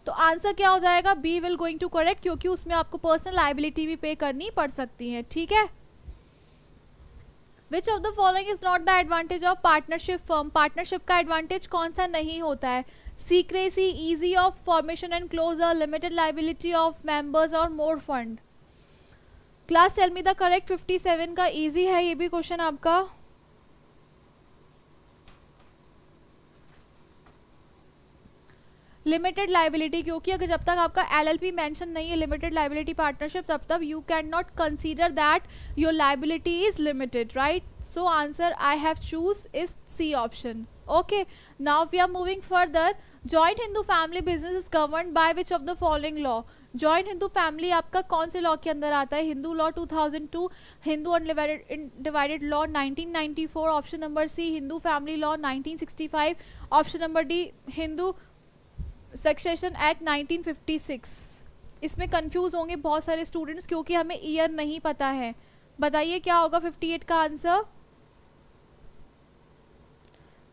Speaker 1: तो आंसर क्या हो जाएगा? B will going to correct, क्योंकि उसमें आपको पर्सनल लाइबिलिटी भी पे करनी पड़ सकती है, ठीक है। Which of the following is not the advantage of partnership firm? Partnership का एडवांटेज कौन सा नहीं होता है? Secrecy, easy of formation and closure, limited liability of members और more fund. Class tell me the correct 57 का, इजी है ये भी क्वेश्चन आपका। लिमिटेड लाइबिलिटी, क्योंकि अगर जब तक आपका एलएलपी मेंशन नहीं है लिमिटेड लाइबिलिटी पार्टनरशिप, तब तक you can not consider that your liability is limited, right? So answer I have choose is C option. Okay, now we are moving further. Joint Hindu family business is governed by which of the following law? Joint Hindu family आपका कौन से लॉ के अंदर आता है? Hindu law 2002, Hindu undivided law 1994, option number C Hindu family law 1965, option number D Hindu succession act 1956। इसमें कंफ्यूज होंगे बहुत सारे स्टूडेंट्स क्योंकि हमें ईयर नहीं पता है। बताइए क्या होगा 58 का आंसर?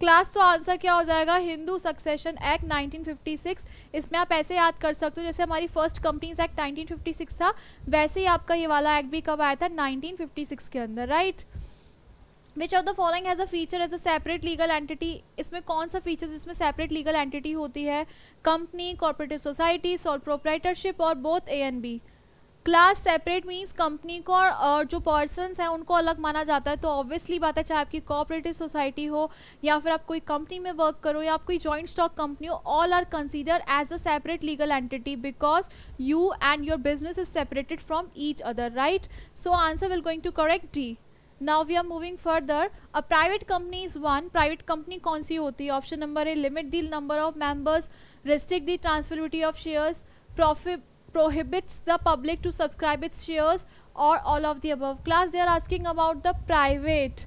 Speaker 1: क्लास तो आंसर क्या हो जाएगा? Hindu succession act 1956। इसमें आप ऐसे याद कर सकते हो जैसे हमारी फर्स्ट कंपनीज एक्ट 1956 था, वैसे ही आपका ये वाला एक्ट भी कब आया था? 1956 के अंदर, right? Which of the following has a feature as a separate legal entity? इसमें कौन सा फीचर जिसमें सेपरेट लीगल एंटिटी होती है? Company, corporative society, sole proprietorship और both A and B. Class separate means company को और जो पर्सन्स हैं उनको अलग माना जाता है, तो ऑब्वियसली बात है चाहे आपकी कोऑपरेटिव सोसाइटी हो या फिर आप कोई कंपनी में वर्क करो या आप कोई जॉइंट स्टॉक कंपनी हो, all are consider as a separate legal entity because you and your business is separated from each other, right? So answer will going to correct D. Now we are moving further. A private company is one. Private company कौन सी होती है? Option number a limit the number of members, restrict the transferability of shares, prohibits the public to subscribe its shares, or all of the above. Class they are asking about the private.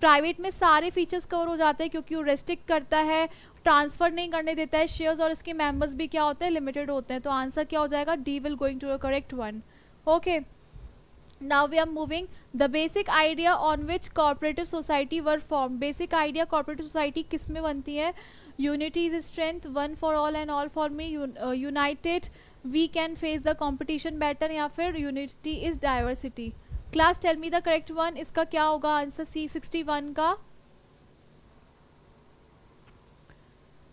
Speaker 1: Private में सारे फीचर्स कवर हो जाते हैं क्योंकि वो रेस्ट्रिक्ट करता है, ट्रांसफर नहीं करने देता है शेयर्स, और इसके मेंबर्स भी क्या होते हैं? लिमिटेड होते हैं। तो आंसर क्या हो जाएगा? D will going to correct one. Okay, now we are moving the basic idea on which cooperative society were formed. basic idea cooperative society किस में बनती है? unity is strength, one for all and all for me, united we can face the competition better, या फिर unity is diversity. class tell me the correct one. इसका क्या होगा आंसर? सी 61 का,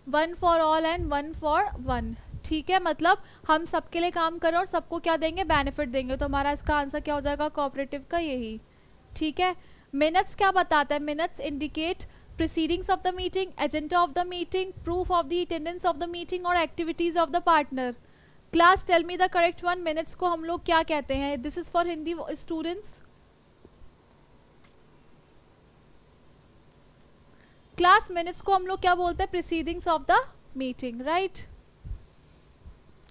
Speaker 1: one for all and one for one, ठीक है? मतलब हम सबके लिए काम करें और सबको क्या देंगे? बेनिफिट देंगे। तो हमारा इसका आंसर क्या हो जाएगा? कोऑपरेटिव का यही, ठीक है? मिनट्स क्या बताता है? Minutes indicate proceedings of the meeting, agenda of the meeting, proof of the attendance of the meeting और activities of the partner. Class tell me the correct one. Minutes को हम लोग क्या कहते हैं? This is for Hindi students. Class minutes को हम लोग क्या बोलते हैं? Proceedings of the meeting, right?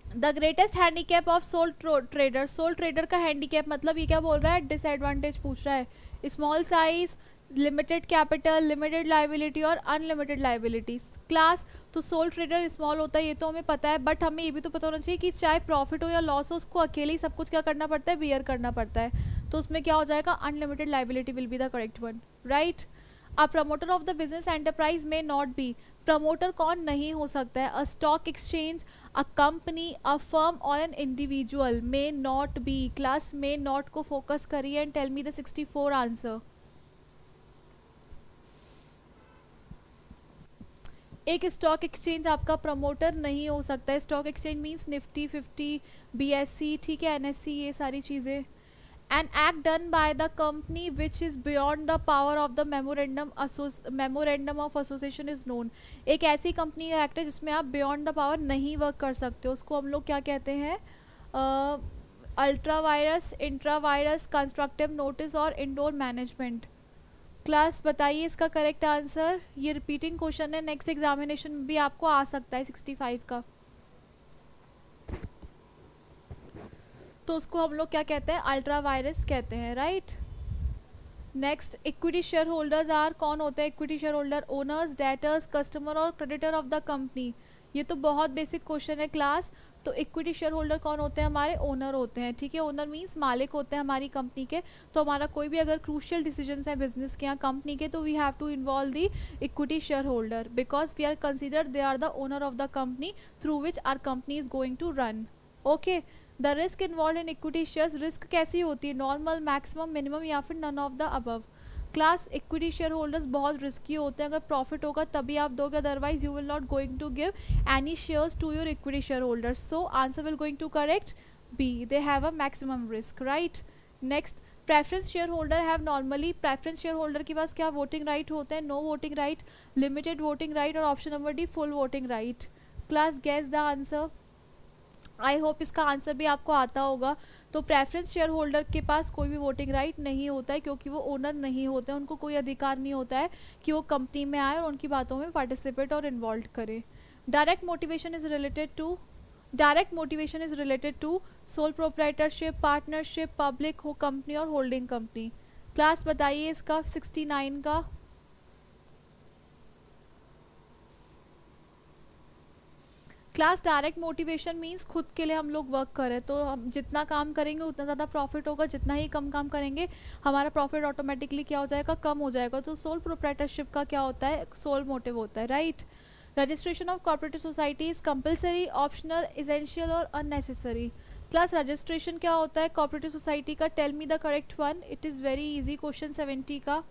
Speaker 1: The greatest handicap of sole trader. Sole trader का हैंडीकैप मतलब ये क्या बोल रहा है? डिसएडवांटेज पूछ रहा है। Small size, limited capital, limited liability और अनलिमिटेड लाइबिलिटीज। क्लास तो सोल ट्रेडर स्मॉल होता है ये तो हमें पता है, बट हमें ये भी तो पता होना चाहिए कि चाहे प्रॉफिट हो या लॉस हो उसको अकेले ही सब कुछ क्या करना पड़ता है? बियर करना पड़ता है। तो उसमें क्या हो जाएगा? Unlimited liability will be the correct one, right? A promoter of the business enterprise may not be. Promoter कौन नहीं हो सकता है? A stock exchange, a company, a firm और an individual may not be. Class may not को फोकस करिए and tell me the 64 answer. एक स्टॉक एक्सचेंज आपका प्रमोटर नहीं हो सकता है। Stock exchange means Nifty 50, BSE, ठीक है, NSE, ये सारी चीज़ें। An act done by the company which is beyond the power of the memorandum of association is known. एक ऐसी कंपनी का एक्ट है जिसमें आप beyond the power नहीं वर्क कर सकते हो, उसको हम लोग क्या कहते हैं? Ultra vires, intra virus, constructive notice और इंडोर मैनेजमेंट। क्लास बताइए इसका करेक्ट आंसर। ये रिपीटिंग क्वेश्चन है, नेक्स्ट एग्जामिनेशन में भी आपको आ सकता है 65 का। तो उसको हम लोग क्या कहते हैं? अल्ट्रा वायरस कहते हैं, right? Next, equity share holders are, कौन होते हैं equity share holder? Owners, debtors, customer और क्रेडिटर ऑफ द कंपनी। ये तो बहुत बेसिक क्वेश्चन है क्लास। तो इक्विटी शेयर होल्डर कौन होते हैं? हमारे ओनर होते हैं, ठीक है। ओनर मीन्स मालिक होते हैं हमारी कंपनी के। तो हमारा कोई भी अगर क्रूशियल डिसीजंस है बिजनेस के या कंपनी के, तो we have to involve the equity share holder because we are considered they are the owner of the company through which are company is going to run. Okay, the risk involve in equity shares, risk कैसी होती है? नॉर्मल, मैक्सिमम, मिनिमम या फिर none of the above. Class equity share holders बहुत रिस्की होते हैं, अगर प्रॉफिट होगा तभी आप दोगे, otherwise you will not going to give any shares to your equity share holders. So answer will going to correct B, they have a maximum risk, right. Next, preference shareholder have normally, preference shareholder के पास क्या वोटिंग राइट होते हैं? No voting right, limited voting right और option number D full voting right. Class guess the answer. I hope इसका आंसर भी आपको आता होगा। तो प्रेफरेंस शेयर होल्डर के पास कोई भी वोटिंग राइट नहीं होता है क्योंकि वो ओनर नहीं होते हैं, उनको कोई अधिकार नहीं होता है कि वो कंपनी में आए और उनकी बातों में पार्टिसिपेट और इन्वॉल्व करे। Direct motivation is related to sole proprietorship, partnership, public हो कंपनी और होल्डिंग कंपनी। क्लास बताइए इसका 69 का। क्लास डायरेक्ट मोटिवेशन मीन्स खुद के लिए हम लोग वर्क करें, तो हम जितना काम करेंगे उतना ज़्यादा प्रॉफिट होगा, जितना ही कम काम करेंगे हमारा प्रॉफिट ऑटोमेटिकली क्या हो जाएगा? कम हो जाएगा। तो सोल प्रोप्राइटरशिप का क्या होता है? सोल मोटिव होता है, right. Registration of cooperative society is compulsory, optional, essential और अननेसेसरी। क्लास रजिस्ट्रेशन क्या होता है कोऑपरेटिव सोसाइटी का? Tell me the correct one, it is very easy question 70 का।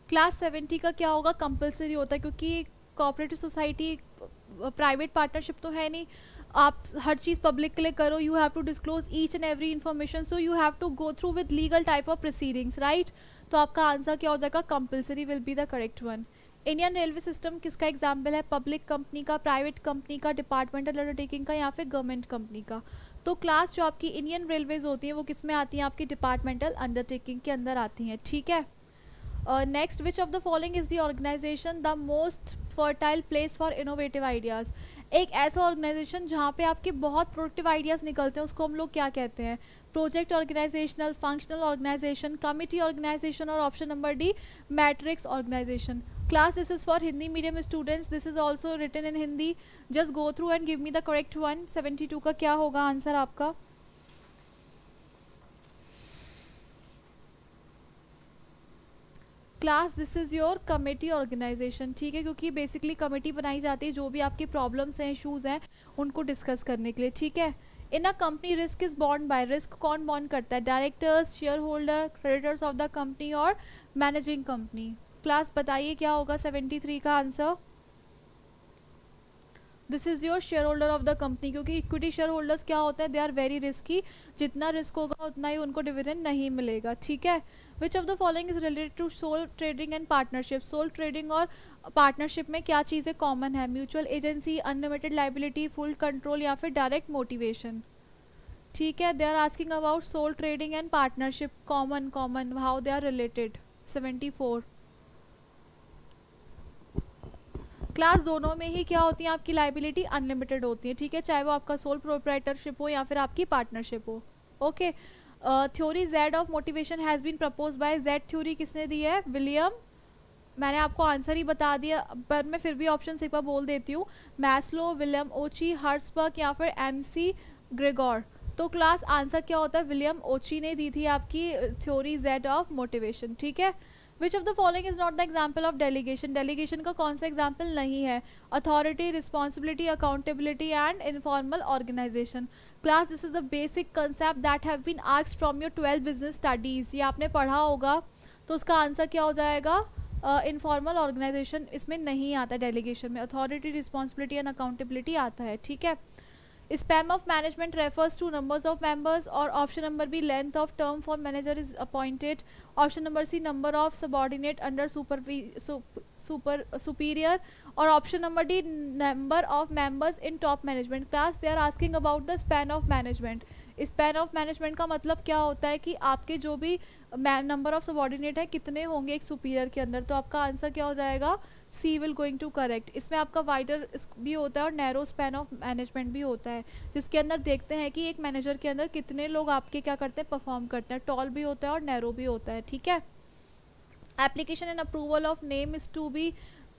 Speaker 1: क्लास 70 का क्या होगा? कंपलसरी होता है क्योंकि कोऑपरेटिव सोसाइटी प्राइवेट पार्टनरशिप तो है नहीं, आप हर चीज़ पब्लिक के लिए करो, you have to disclose each and every information, so you have to go through with legal type of proceedings, right. तो आपका आंसर क्या हो जाएगा? Compulsory will be the correct one. Indian railway system किसका एग्जाम्पल है? पब्लिक कंपनी का, प्राइवेट कंपनी का, डिपार्टमेंटल अंडरटेकिंग का या फिर गवर्नमेंट कंपनी का? तो क्लास जो आपकी इंडियन रेलवेज होती है वो किस में आती हैं? आपकी डिपार्टमेंटल अंडरटेकिंग के अंदर आती हैं, ठीक है। Next, which of the following is the organisation the most fertile place for innovative ideas? एक ऐसा ऑर्गेनाइजेशन जहाँ पे आपके बहुत प्रोडक्टिव आइडियाज़ निकलते हैं उसको हम लोग क्या कहते हैं? Project organisational, functional organisation, committee organisation और option number D matrix organisation. Class this is for Hindi medium students, this is also written in Hindi, just go through and give me the correct one. 72 का क्या होगा आंसर आपका? Class this is your committee organisation, ठीक है, क्योंकि बेसिकली कमेटी बनाई जाती है जो भी आपकी प्रॉब्लम्स हैं, इशूज़ हैं, उनको डिस्कस करने के लिए, ठीक है। In a company risk is bond by, risk कौन बॉन्ड करता है? Directors, shareholder, creditors of the company और मैनेजिंग कंपनी। क्लास बताइए क्या होगा 73 का answer? This is your shareholder of the company, क्योंकि इक्विटी शेयर होल्डर्स क्या होता है? दे आर वेरी रिस्की, जितना रिस्क होगा उतना ही उनको डिविडेंड नहीं मिलेगा, ठीक है। Which of the following is related to soul trading and partnership? Sole trading और पार्टनरशिप में क्या चीज़ें कॉमन है? Mutual agency, unlimited liability, full control या फिर डायरेक्ट मोटिवेशन, ठीक है। They are asking about sole trading and partnership, common how they are related. 74 class दोनों में ही क्या होती है आपकी लाइबिलिटी? अनलिमिटेड होती है, ठीक है, चाहे वो आपका सोल प्रोप्राइटरशिप हो या फिर आपकी पार्टनरशिप हो, okay. Theory Z of motivation has been propose by, Z theory किसने दी है? विलियम, मैंने आपको आंसर ही बता दिया पर मैं फिर भी ऑप्शन एक बार बोल देती हूँ, मैस्लो, विलियम ओची, हर्ट्सबर्ग या फिर MC ग्रेगोर। तो क्लास आंसर क्या होता है? विलियम ओची ने दी थी आपकी थ्योरी जेड ऑफ मोटिवेशन, ठीक है। Which of the following is not the example of delegation? Delegation का कौन सा एग्जाम्पल नहीं है? Authority, responsibility, accountability and informal organisation. Class this is the basic concept that have been asked from your 12 business studies, ये आपने पढ़ा होगा, तो उसका आंसर क्या हो जाएगा? इनफॉर्मल ऑर्गेनाइजेशन इसमें नहीं आता, डेलीगेशन में अथॉरिटी, रिस्पॉन्सिबिलिटी एंड अकाउंटेबिलिटी आता है, ठीक है। Span of management refers to numbers of members और option number B length of term for manager is appointed, option number C number of subordinate under superior और option number D number of members in top management. Class they are asking about the span of management. Span of management का मतलब क्या होता है कि आपके जो भी नंबर ऑफ सबॉर्डिनेट है कितने होंगे एक सुपीरियर के अंदर, तो आपका आंसर क्या हो जाएगा? C will going to correct. इसमें आपका वाइडर भी होता है और नैरो स्पैन ऑफ मैनेजमेंट भी होता है, जिसके अंदर देखते हैं कि एक मैनेजर के अंदर कितने लोग आपके क्या करते हैं, परफॉर्म करते हैं, टॉल भी होता है और नैरो भी होता है, ठीक है। Application and approval of name is to be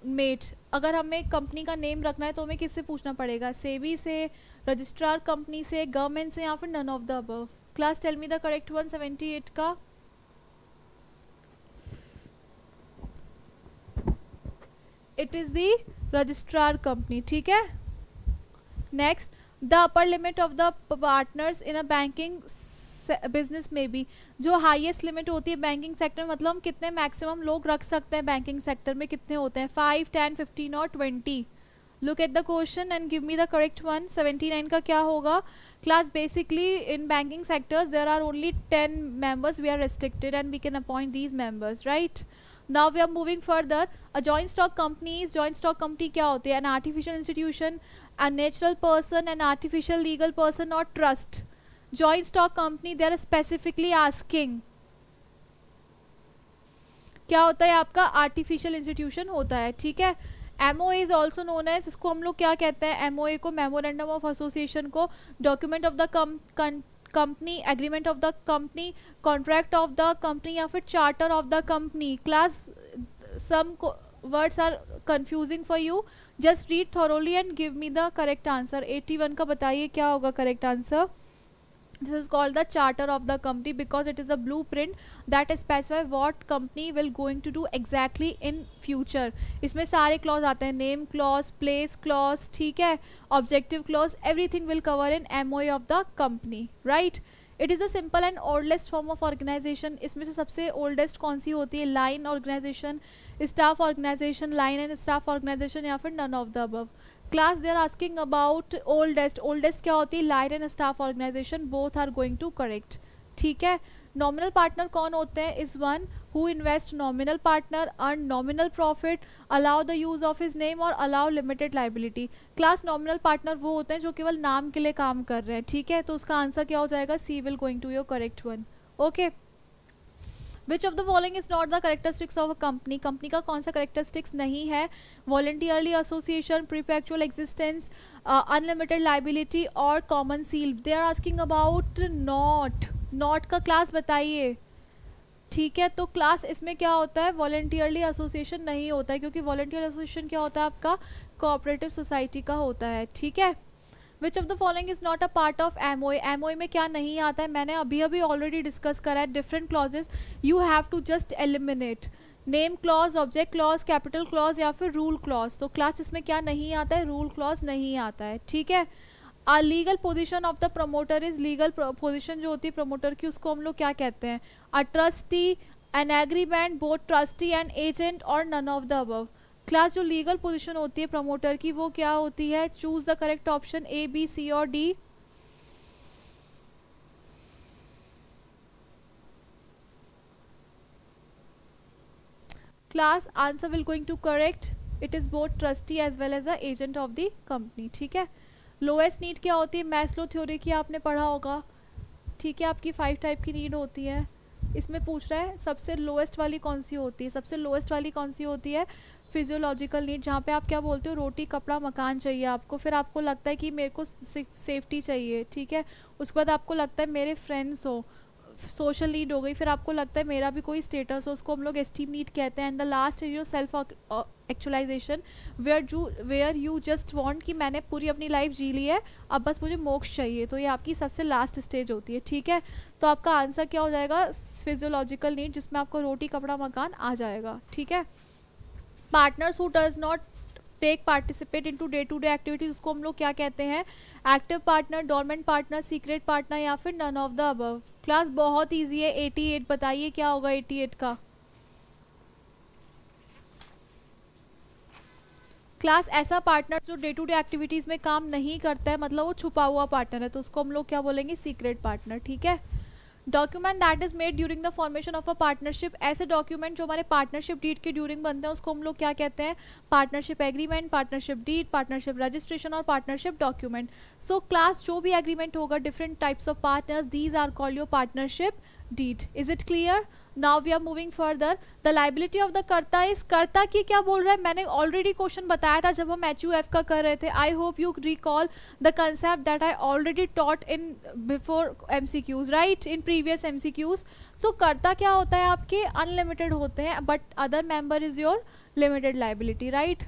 Speaker 1: made. अगर हमें कंपनी का नेम रखना है तो हमें किससे पूछना पड़ेगा, सेबी से, रजिस्ट्रार कंपनी से, गवर्नमेंट से, या फिर none of the above. Class tell me the correct one 78 का। It is the registrar company, ठीक है। Next, the upper limit of the partners in a banking business में भी, जो हाईएस्ट लिमिट होती है बैंकिंग सेक्टर, मतलब हम कितने मैक्सिमम लोग रख सकते हैं बैंकिंग सेक्टर में, कितने होते हैं, 5, 10, 15 और 20। Look at the question and give me the correct one. 79 का क्या होगा class? Basically in banking sectors there are only 10 members, we are restricted and we can appoint these members, right? Now we are moving further. A joint stock companies, joint stock company क्या होती है? An artificial institution, a natural person, an artificial legal person or trust. Joint stock company they are specifically asking क्या होता है आपका? आर्टिफिशियल इंस्टीट्यूशन होता है, ठीक है। MOA is also known as, इसको हम लोग क्या कहते हैं? MOA को, मेमोरेंडम ऑफ एसोसिएशन को, document of the company, agreement of the company, contract of the company, या फिर charter of the company. Class some words are confusing for you, just read thoroughly and give me the correct answer. 81 का बताइए क्या होगा correct answer? This is called the charter of the company because it is a blueprint that specifies what company will going to do exactly in future. इसमें सारे clause आते हैं, name clause, place clause, ठीक है, objective clause, everything will cover in MOA of the company, right? It is a simple and oldest form of organization. इसमें से सबसे oldest कौन सी होती है? line organization, staff organization, line and staff organization, या फिर none of the above. Class they are asking about oldest. Oldest क्या होती है? Line and staff organisation, both are going to correct, ठीक है। नॉमिनल पार्टनर कौन होते हैं? Is one who invest nominal partner, earn nominal profit, allow the use of his name और allow limited liability. Class nominal partner वो होते हैं जो केवल नाम के लिए काम कर रहे हैं, ठीक है। तो उसका आंसर क्या हो जाएगा? C will going to your correct one, okay. Which of the following is not the characteristics of a company? Company का कौन सा करेक्टरिस्टिक्स नहीं है? Voluntarily association, perpetual existence, unlimited liability और common seal. They are asking about not. Not का क्लास बताइए, ठीक है। तो क्लास इसमें क्या होता है? वॉलंटियरली एसोसिएशन नहीं होता है, क्योंकि वॉलंटियर एसोसिएशन क्या होता है आपका? कोऑपरेटिव सोसाइटी का होता है, ठीक है। Which of the following is not a part of MOA? MOA में क्या नहीं आता है? मैंने अभी ऑलरेडी डिस्कस करा है, different clauses you have to just eliminate. Name clause, object clause, capital clause या फिर रूल क्लॉज। तो क्लास इसमें क्या नहीं आता है? रूल क्लॉज नहीं आता है, ठीक है। A legal position of the promoter is, legal position जो होती है प्रमोटर की उसको हम लोग क्या कहते हैं? A trustee, an agreement, both trustee and agent और none of the above. Class जो लीगल पोजीशन होती है प्रमोटर की वो क्या होती है? Choose the correct option, A, B, C और D। Class answer will going to correct, it is both trustee as well as the agent of the company, ठीक है। लोएस्ट नीड क्या होती है? मैस्लो थ्योरी की आपने पढ़ा होगा, ठीक है। आपकी 5 टाइप की नीड होती है। इसमें पूछ रहा है सबसे लोएस्ट वाली कौन सी होती है? सबसे लोएस्ट वाली कौन सी होती है? फिजियोलॉजिकल नीड, जहाँ पे आप क्या बोलते हो? रोटी, कपड़ा, मकान चाहिए आपको। फिर आपको लगता है कि मेरे को सेफ्टी चाहिए, ठीक है। उसके बाद आपको लगता है मेरे फ्रेंड्स हो, सोशल नीड हो गई। फिर आपको लगता है मेरा भी कोई स्टेटस हो, उसको हम लोग एस्टीम नीड कहते हैं। And the last is your self actualisation, where you just want कि मैंने पूरी अपनी लाइफ जी ली है, अब बस मुझे मोक्ष चाहिए। तो ये आपकी सबसे लास्ट स्टेज होती है, ठीक है। तो आपका आंसर क्या हो जाएगा? फिजियोलॉजिकल नीड, जिसमें आपको रोटी, कपड़ा, मकान आ जाएगा, ठीक है। Partners who does not take participate into day to day activities, उसको हम लोग क्या कहते हैं? Active partner, dormant partner, secret partner या फिर none of the above. Class बहुत इजी है। 88 बताइए क्या होगा 88 का? क्लास ऐसा पार्टनर जो डे टू डे एक्टिविटीज में काम नहीं करता है, मतलब वो छुपा हुआ पार्टनर है, तो उसको हम लोग क्या बोलेंगे? सीक्रेट पार्टनर, ठीक है। Document that is made during the formation of a partnership, ऐसे डॉक्यूमेंट जो हमारे पार्टनरशिप डीड के ड्यूरिंग बनते हैं उसको हम लोग क्या कहते हैं? Partnership agreement, partnership deed, partnership registration और पार्टनरशिप डॉक्यूमेंट। सो क्लास जो भी एग्रीमेंट होगा different types of partners, these are called your partnership deed. Is it clear? Now we are moving further. The liability of the कर्ता is, कर्ता की क्या बोल रहा है, मैंने ऑलरेडी क्वेश्चन बताया था जब हम HUF का कर रहे थे. I hope you recall the concept that I already taught in before MCQs, right, in previous MCQs. सो कर्ता क्या होता है आपके, अनलिमिटेड होते हैं, but other member is your limited liability, right.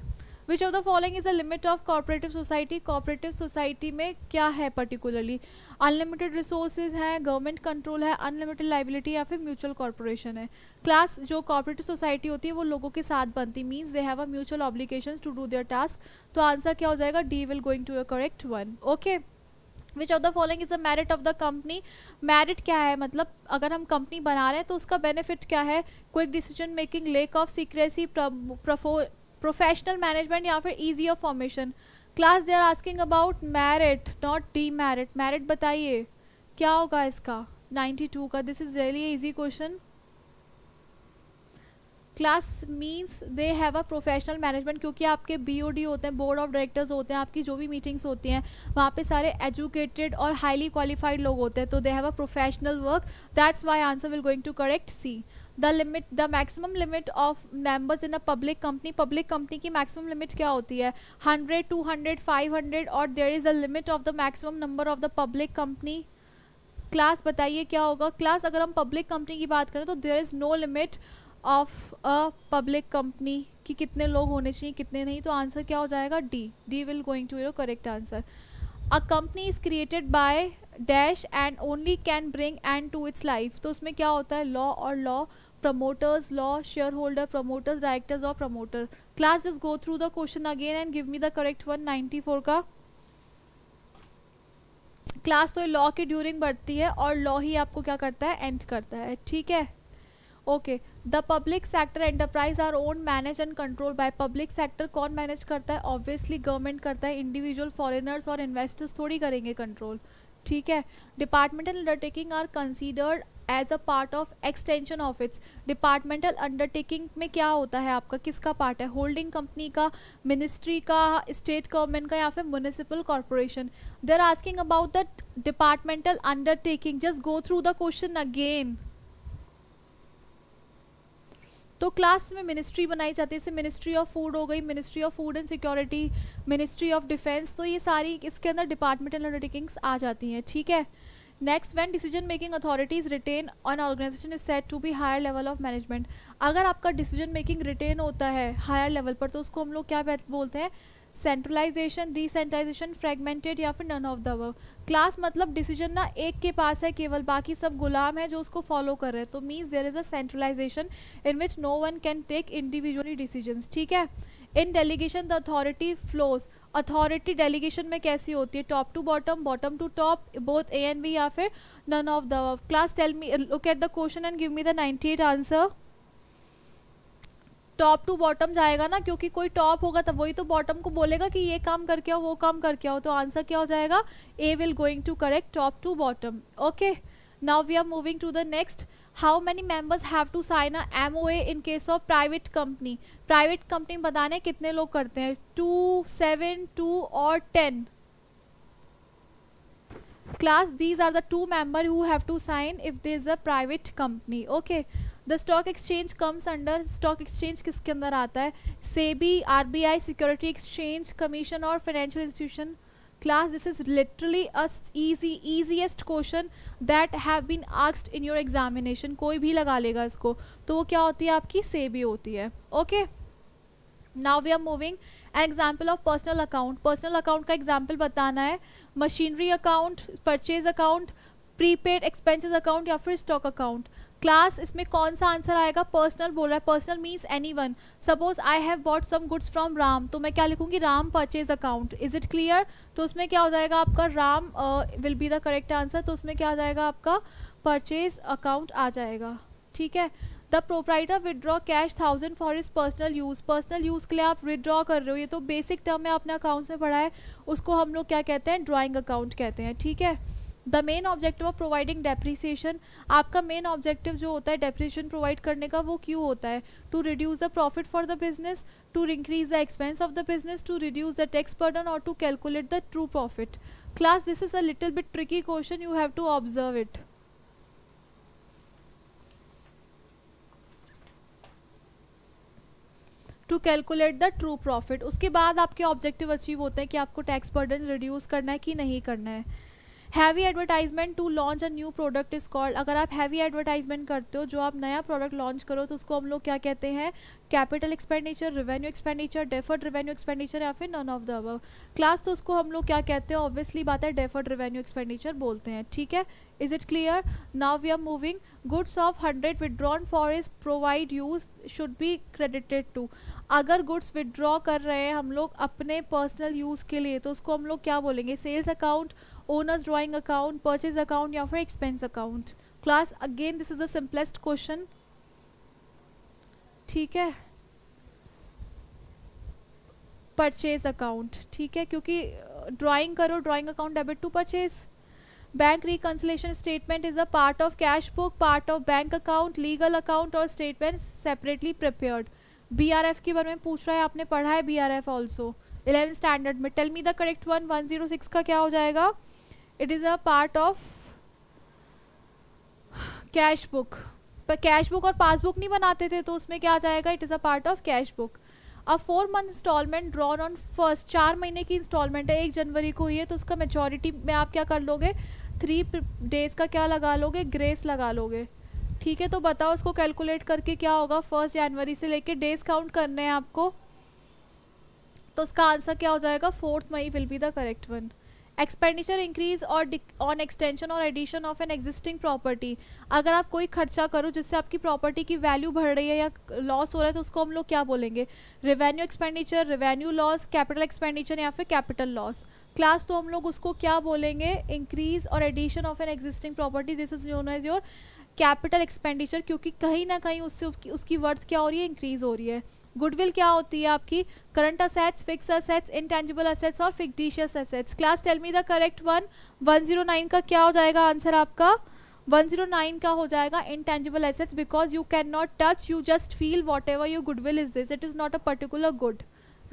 Speaker 1: Which of the following is the limit of cooperative society. Cooperative society में क्या है पर्टिकुलरली, अनलिमिटेड रिसोर्सेज है, गवर्नमेंट कंट्रोल है, अनलिमिटेड लाइबिलिटी या फिर म्यूचुअल कॉर्पोरेशन है. क्लास जो कोऑपरेटिव सोसाइटी होती है वो लोगों के साथ बनती, means they have a mutual obligations to do their task. तो आंसर क्या हो जाएगा, D will going to a correct one. Okay. Which of the following is the merit of the company. Merit क्या है, मतलब अगर हम कंपनी बना रहे हैं तो उसका बेनिफिट क्या है, quick decision making, lack of secrecy, professional management या फिर easy of formation. Class they are asking about merit not demerit. Merit बताइए क्या होगा इसका 92 का. This is really easy question. Class means they have a professional management, क्योंकि आपके BOD होते हैं, बोर्ड ऑफ डायरेक्टर्स होते हैं, आपकी जो भी मीटिंग्स होती हैं वहाँ पे सारे एजुकेटेड और हाईली क्वालिफाइड लोग होते हैं, तो they have a professional work. That's why answer will going to correct C. The maximum limit of members in a public company. Public company की मैक्सिमम लिमिट क्या होती है, 100, 200, 500, और there is a limit of the maximum number of the public company. Class बताइए क्या होगा. क्लास अगर हम पब्लिक कंपनी की बात करें तो there is no limit of a public company कि कितने लोग होने चाहिए कितने नहीं. तो आंसर क्या हो जाएगा, D. D will going to your correct answer. A company is created by dash and only can bring end to its life. तो उसमें क्या होता है, लॉ और law, promoters law, shareholder, promoters, directors और promoter. Class just go through the question again and give me the correct one. 94 का. क्लास तो लॉ के ड्यूरिंग बढ़ती है और लॉ ही आपको क्या करता है, एंड करता है, ठीक है. Okay. The public sector enterprise our own manage and control by. Public sector कौन मैनेज करता है, ऑब्वियसली गवर्नमेंट करता है. इंडिविजुअल फॉरेनर्स और इन्वेस्टर्स थोड़ी करेंगे कंट्रोल, ठीक है. Departmental undertaking are considered as a part of extension of its. Departmental undertaking में क्या होता है आपका, किसका पार्ट है, होल्डिंग कंपनी का, मिनिस्ट्री का, स्टेट गवर्नमेंट का या फिर municipal corporation. They are asking about the departmental undertaking. Just go through the question again. तो क्लास में मिनिस्ट्री बनाई जाती है, जैसे मिनिस्ट्री ऑफ फूड हो गई, ministry of food and security, ministry of defence. तो ये सारी इसके अंदर डिपार्टमेंटल अंडरटेकिंग्स आ जाती हैं, ठीक है. Next, when decision making authorities retain on organisation is said to be higher level of management. अगर आपका डिसीजन मेकिंग रिटेन होता है हायर लेवल पर तो उसको हम लोग क्या बोलते हैं, सेंट्रलाइजेशन, डिसेंट्रलाइजेशन, फ्रेगमेंटेड या फिर none of the above. Class मतलब डिसीजन ना एक के पास है केवल, बाकी सब गुलाम है जो उसको फॉलो कर रहे हैं. तो means there is a centralisation in which no one can take individually decisions, ठीक है. In delegation the authority flows. Authority delegation में कैसी होती है, top to bottom, bottom to top, both A and B या फिर none of the above. Class tell me, look at the question and give me the 98 answer. Top to bottom जाएगा ना, क्योंकि कोई टॉप होगा तब वही तो बॉटम को बोलेगा कि ये काम करके आओ, वो काम करके आओ. तो आंसर क्या हो जाएगा, A will going to correct top to bottom. Okay. Now we are moving to the next. How many members have to sign a MOA in case of private company. Private company बताने कितने लोग करते हैं, 2, 7, 2 और 10. Class, these are the 2 members who have to sign if there is a private company. Okay. The stock exchange comes under, stock exchange किसके अंदर आता है, SEBI, RBI, Security Exchange Commission और Financial Institution. Class, this is literally a easiest question that have been asked in your examination. कोई भी लगा लेगा इसको. तो वो क्या होती है आपकी, SEBI होती है. Okay. Now we are moving an example of personal account. Personal account का example बताना है, machinery account, purchase account, prepaid expenses account या फिर stock account. क्लास इसमें कौन सा आंसर आएगा, पर्सनल बोल रहा है. Personal means anyone. Suppose I have bought some goods from Ram, तो मैं क्या लिखूंगी, Ram purchase account. Is it clear. तो उसमें क्या हो जाएगा आपका, Ram will be the correct answer. तो उसमें क्या आ जाएगा आपका, परचेज अकाउंट आ जाएगा, ठीक है. The proprietor withdraw cash 1000 for his personal use. Personal use के लिए आप विदड्रॉ कर रहे हो, ये तो बेसिक टर्म में आपने अकाउंट्स में पढ़ा है, उसको हम लोग क्या कहते हैं, ड्राइंग अकाउंट कहते हैं, ठीक है. The main objective of providing depreciation. आपका मेन ऑब्जेक्टिव जो होता है डेप्रिसिएशन प्रोवाइड करने का, वो क्यों होता है, to reduce the profit for the business, to increase the expense of the business, to reduce the tax burden और to calculate the true profit. Class, this is a little bit tricky question, you have to observe it. To calculate the true profit. उसके बाद आपके ऑब्जेक्टिव अचीव होते हैं कि आपको टैक्स बर्डन रिड्यूस करना है कि नहीं करना है। Heavy advertisement to launch a new product is called. अगर आप हैवी एडवर्टाइजमेंट करते हो, जो आप नया प्रोडक्ट लॉन्च करो, तो उसको हम लोग क्या कहते हैं? Capital expenditure, revenue expenditure, deferred revenue expenditure या फिर none of the above. Class तो उसको हम लोग क्या कहते हैं? ऑब्वियसली बात है, डेफर्ड रेवेन्यू एक्सपेंडिचर बोलते हैं। ठीक है, is it clear? Now we are moving. Goods of 100 withdrawn for is provide use should be credited to. अगर गुड्स विड्रॉ कर रहे हैं हम लोग अपने पर्सनल यूज़ के लिए, तो उसको हम लोग क्या बोलेंगे? Sales account, owners drawing account, purchase account या फिर expense account. Class again this is the simplest question. ठीक है, परचेज अकाउंट। ठीक है, क्योंकि ड्राइंग करो, drawing account debit to purchase. Bank reconciliation statement is a part of cash book, part of bank account, legal account और स्टेटमेंट सेपरेटली प्रिपेयर्ड। BRF के बारे में पूछ रहा है, आपने पढ़ा है BRF ऑल्सो 11th स्टैंडर्ड में। Tell me the correct one. 106 का क्या हो जाएगा? It is a part of cash book. पर कैश बुक और पासबुक नहीं बनाते थे, तो उसमें क्या आ जाएगा? It is a part of cash book. अब 4 month instalment drawn on first, 4 महीने की इंस्टॉलमेंट है, 1 जनवरी को हुई है, तो उसका मेचोरिटी में आप क्या कर लोगे? 3 डेज का क्या लगा लोगे? ग्रेस लगा लोगे। ठीक है, तो बताओ इसको कैलकुलेट करके क्या होगा? 1 जनवरी से लेके डेज काउंट करने हैं आपको, तो उसका आंसर क्या हो जाएगा? 4 may will be the correct one. Expenditure increase और ऑन एक्सटेंशन और addition of an existing property. अगर आप कोई खर्चा करो जिससे आपकी प्रॉपर्टी की वैल्यू बढ़ रही है या लॉस हो रहा है, तो उसको हम लोग क्या बोलेंगे? Revenue expenditure, revenue loss, capital expenditure या फिर कैपिटल लॉस। क्लास तो हम लोग उसको क्या बोलेंगे? इंक्रीज और addition of an existing property, this is known as your capital expenditure, क्योंकि कहीं ना कहीं उससे उसकी वर्थ क्या हो रही है? इंक्रीज हो रही है। गुडविल क्या होती है आपकी? Current assets, fix assets, intangible assets और fictitious assets. Class tell me the correct one. 109 का क्या हो जाएगा आंसर आपका? 109 का हो जाएगा intangible assets, because you can not touch, you just feel what ever your goodwill is this, it is not a particular good,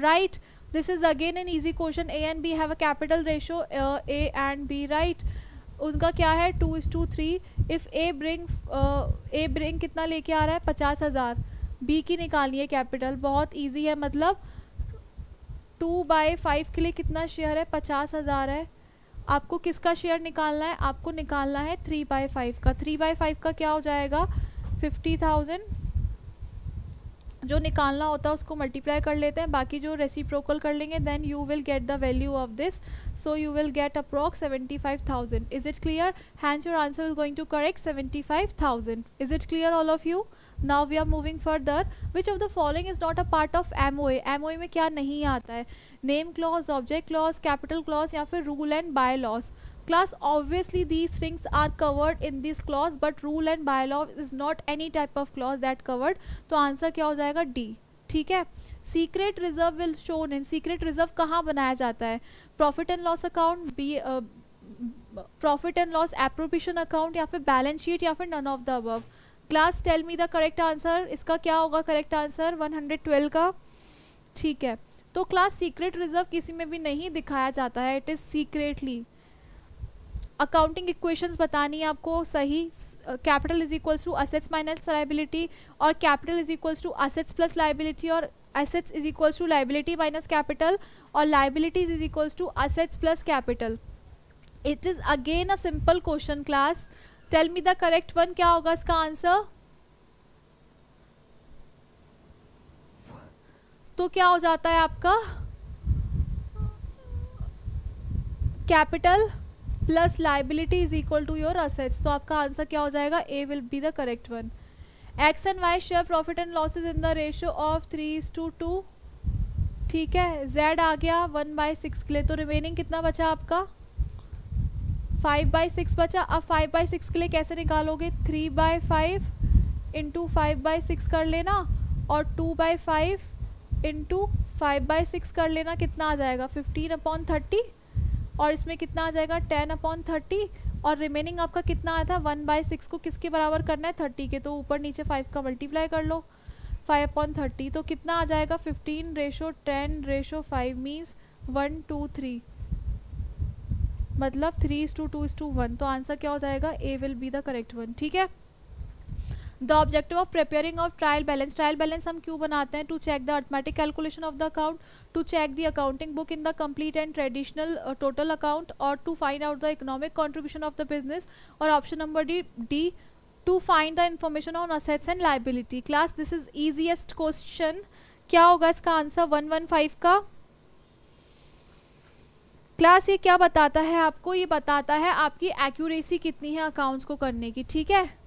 Speaker 1: right? This is again an easy question. A and B have a capital ratio A and B, right? उनका क्या है? 2:3। इफ A ब्रिंग कितना लेके आ रहा है? 50,000। बी की निकालनी है कैपिटल, बहुत इजी है। मतलब 2/5 के लिए कितना शेयर है? 50,000 है। आपको किसका शेयर निकालना है? आपको निकालना है 3/5 का। 3/5 का क्या हो जाएगा? 50,000। जो निकालना होता है उसको मल्टीप्लाई कर लेते हैं, बाकी जो रेसिप्रोकल कर लेंगे, then you will get the value of this, so you will get approx 75,000. Is it clear? Hence your answer is going to correct 75,000. Is it clear all of you? Now we are moving further. Which of the following is not a part of MOA? MOA में क्या नहीं आता है? Name clause, object clause, capital clause या फिर rule and bylaws. Class, obviously these things are covered in this clause, but rule and bylaw is not any type of clause that covered. तो आंसर क्या हो जाएगा? D. ठीक है. Secret reserve will shown in. Secret reserve कहाँ बनाया जाता है? Profit and loss account, profit and loss appropriation account या फिर बैलेंस शीट या फिर none of the above. Class tell me the correct answer. इसका क्या होगा करेक्ट आंसर? 112 का. ठीक है. तो क्लास सीक्रेट रिजर्व किसी में भी नहीं दिखाया जाता है, it is secretly. Accounting equations बतानी है आपको सही. Capital is equals to assets minus liability, और capital is equals to assets plus liability, और assets is equals to liability minus capital, और liabilities is equals to assets plus capital. It is again a simple question. Class tell me the correct one. क्या होगा इसका आंसर? तो क्या हो जाता है आपका? Capital plus liability is equal to your assets. तो आपका आंसर क्या हो जाएगा? A will be the correct one. X and Y share profit and losses in the ratio of 3:2. ठीक है. जेड आ गया 1/6 के लिए, तो रिमेनिंग कितना बचा आपका? 5/6 बचा. अब 5/6 के लिए कैसे निकालोगे? 3/5 इंटू 5/6 कर लेना, और 2/5 इंटू 5/6 कर लेना. कितना आ जाएगा? 15/30. और इसमें कितना आ जाएगा? 10/30. और रिमेनिंग आपका कितना आया था? 1/6 को किसके बराबर करना है? 30 के. तो ऊपर नीचे 5 का मल्टीप्लाई कर लो. 5/30 तो कितना आ जाएगा? 15:10:5 मीन्स 1:2:3, मतलब 3:2:1. तो आंसर क्या हो जाएगा? A will be the correct one. ठीक है. The objective of preparing of trial balance हम क्यों बनाते हैं? To check the arithmetic calculation of the account, to check the accounting book in the complete and traditional total account, और to find out the economic contribution of the business, और option number D to find the information on assets and liability. Class this is easiest question. क्या होगा इसका आंसर 115 का? क्लास ये क्या बताता है आपको? ये बताता है आपकी एक्यूरेसी कितनी है अकाउंट्स को करने की, ठीक है।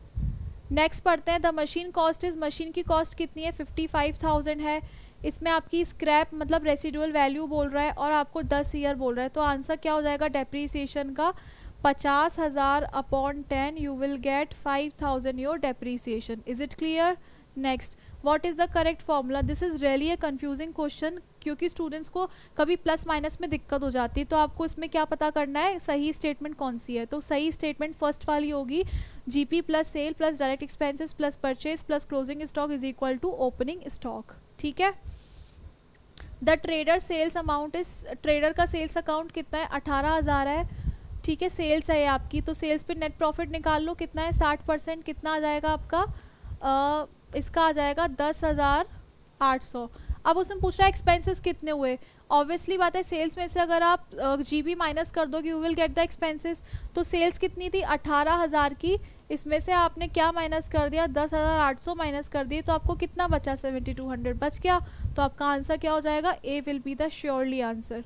Speaker 1: नेक्स्ट पढ़ते हैं, the machine cost is, machine की कॉस्ट कितनी है? 55,000 है। इसमें आपकी स्क्रैप मतलब रेसिडुअल वैल्यू बोल रहा है और आपको 10 ईयर बोल रहा है, तो आंसर क्या हो जाएगा डेप्रीसिएशन का? 50,000 upon 10 you will gate 5,000 your depreciation. Is it clear? Next, what is the correct formula? This is really a confusing question, क्योंकि स्टूडेंट्स को कभी प्लस माइनस में दिक्कत हो जाती है, तो आपको इसमें क्या पता करना है, सही स्टेटमेंट कौन सी है। तो सही स्टेटमेंट फर्स्ट वाली होगी, GP plus sale plus direct expenses plus purchase plus closing stock is equal to opening stock, ठीक है। The trader sales amount is, trader का सेल्स अकाउंट कितना है? 18,000 है, ठीक है। सेल्स है आपकी, तो सेल्स पे नेट प्रॉफिट निकाल लो, कितना है? 60%, कितना आ जाएगा आपका? इसका आ जाएगा 10,800। अब उसमें पूछ रहा है एक्सपेंसेस कितने हुए। ऑब्वियसली बात है, सेल्स में से अगर आप जीबी माइनस कर दोगे you will get the expenses. तो सेल्स कितनी थी? 18,000 की, इसमें से आपने क्या माइनस कर दिया? 10,800 माइनस कर दिए, तो आपको कितना बचा? 7,200 बच गया। तो आपका आंसर क्या हो जाएगा? A will be the surely answer.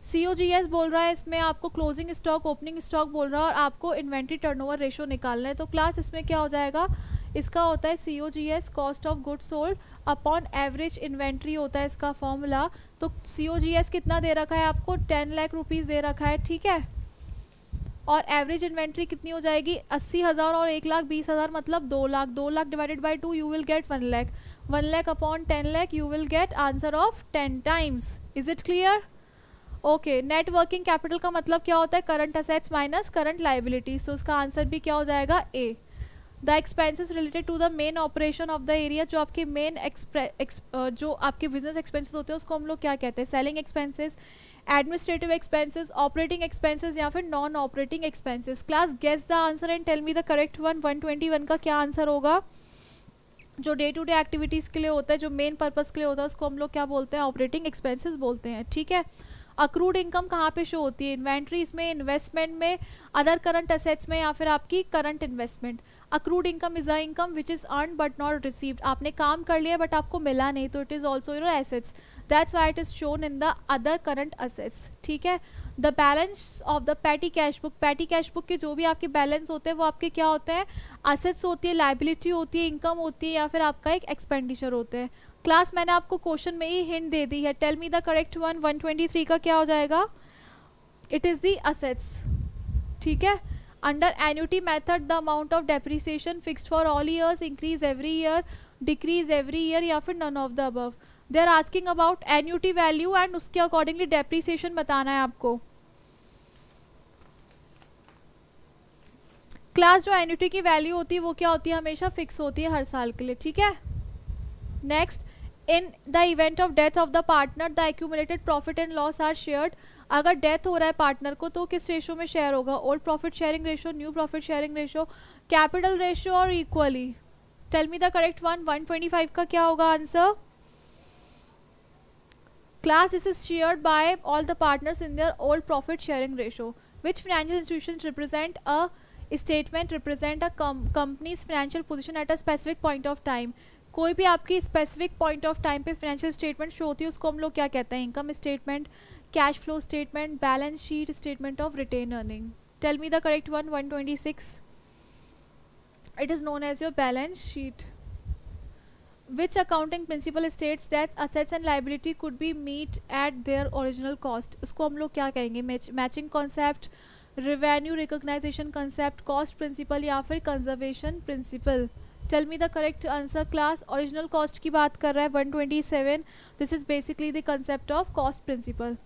Speaker 1: COGS बोल रहा है, इसमें आपको क्लोजिंग स्टॉक ओपनिंग स्टॉक बोल रहा है और आपको इन्वेंट्री टर्नओवर रेशो निकालना है। तो क्लास इसमें क्या हो जाएगा? इसका होता है COGS cost of good sold upon average inventory होता है इसका फॉर्मूला। तो COGS कितना दे रखा है आपको? 10 लाख रुपीज़ दे रखा है, ठीक है। और एवरेज इन्वेंट्री कितनी हो जाएगी? 80,000 और 1,20,000 मतलब 2 lakh. 2 lakh divided by 2 you will get 1 lakh. 1 lakh upon 10 lakh you will get answer of 10 times. Is it clear? Okay, net working capital का मतलब क्या होता है? Current assets minus current liabilities. तो इसका आंसर भी क्या हो जाएगा? A. The expenses related to the main operation of the area, जो आपके मेन जो आपके बिजनेस एक्सपेंसेस होते हैं उसको हम लोग क्या कहते हैं? Selling expenses, administrative expenses, operating expenses या फिर non operating expenses. Class guess the answer and tell me the correct one. 121 का क्या आंसर होगा? जो डे टू डे एक्टिविटीज़ के लिए होता है, जो मेन पर्पज़ के लिए होता है, उसको हम लोग क्या बोलते हैं? ऑपरेटिंग एक्सपेंसेस बोलते हैं, ठीक है। अक्रूड इनकम कहाँ पे शो होती है? इन्वेंट्रीज में, इन्वेस्टमेंट में, अदर करंट असेट्स में या फिर आपकी current investment. Accrued income is a income which is earn but not received. आपने काम कर लिया बट आपको मिला नहीं, तो it is also your assets, that's why it is shown in the other current assets, ठीक है। The balance of the petty cash book, petty cash book के जो भी आपके बैलेंस होते हैं वो आपके क्या होते हैं? असेट्स होती है, लाइबिलिटी होती है, इनकम होती है या फिर आपका एक एक्सपेंडिचर होते हैं। क्लास मैंने आपको क्वेश्चन में ही हिंट दे दी है। Tell me the correct one. 123 का क्या हो जाएगा? इट इज़ दी असेट्स, ठीक है। Under annuity method the amount of depreciation fixed for all years, increase every year, decrease every year या फिर none of the above. They are asking about annuity value and उसके अकॉर्डिंगली डेप्रिसिएशन बताना है आपको। क्लास जो एन्युटी की वैल्यू होती है वो क्या होती है? हमेशा फिक्स होती है हर साल के लिए, ठीक है। Next, in the event of death of the partner the accumulated profit and loss are shared. अगर डेथ हो रहा है पार्टनर को तो किस रेशो में शेयर होगा? Old profit sharing ratio, new profit sharing ratio, capital ratio और equally. Tell me the correct one. 125 का क्या होगा answer? Class this is shared by all the partners in their old profit sharing ratio. Which financial institutions represent a statement represent a company's financial position at a specific point of time. कोई भी आपकी स्पेसिफिक पॉइंट ऑफ टाइम पे फाइनेंशियल स्टेटमेंट शो होती है उसको हम लोग क्या कहते हैं? Income statement, cash flow statement, balance sheet, statement of retained earning. Tell me the correct one. 126 it is known as your balance sheet. Which accounting principle states that assets and liability could be meet at their original cost. उसको हम लोग क्या कहेंगे? Matching concept, revenue recognisation concept, cost principle या फिर conservation principle. Tell me the correct answer. Class original cost की बात कर रहा है 127। This is basically the concept of cost principle,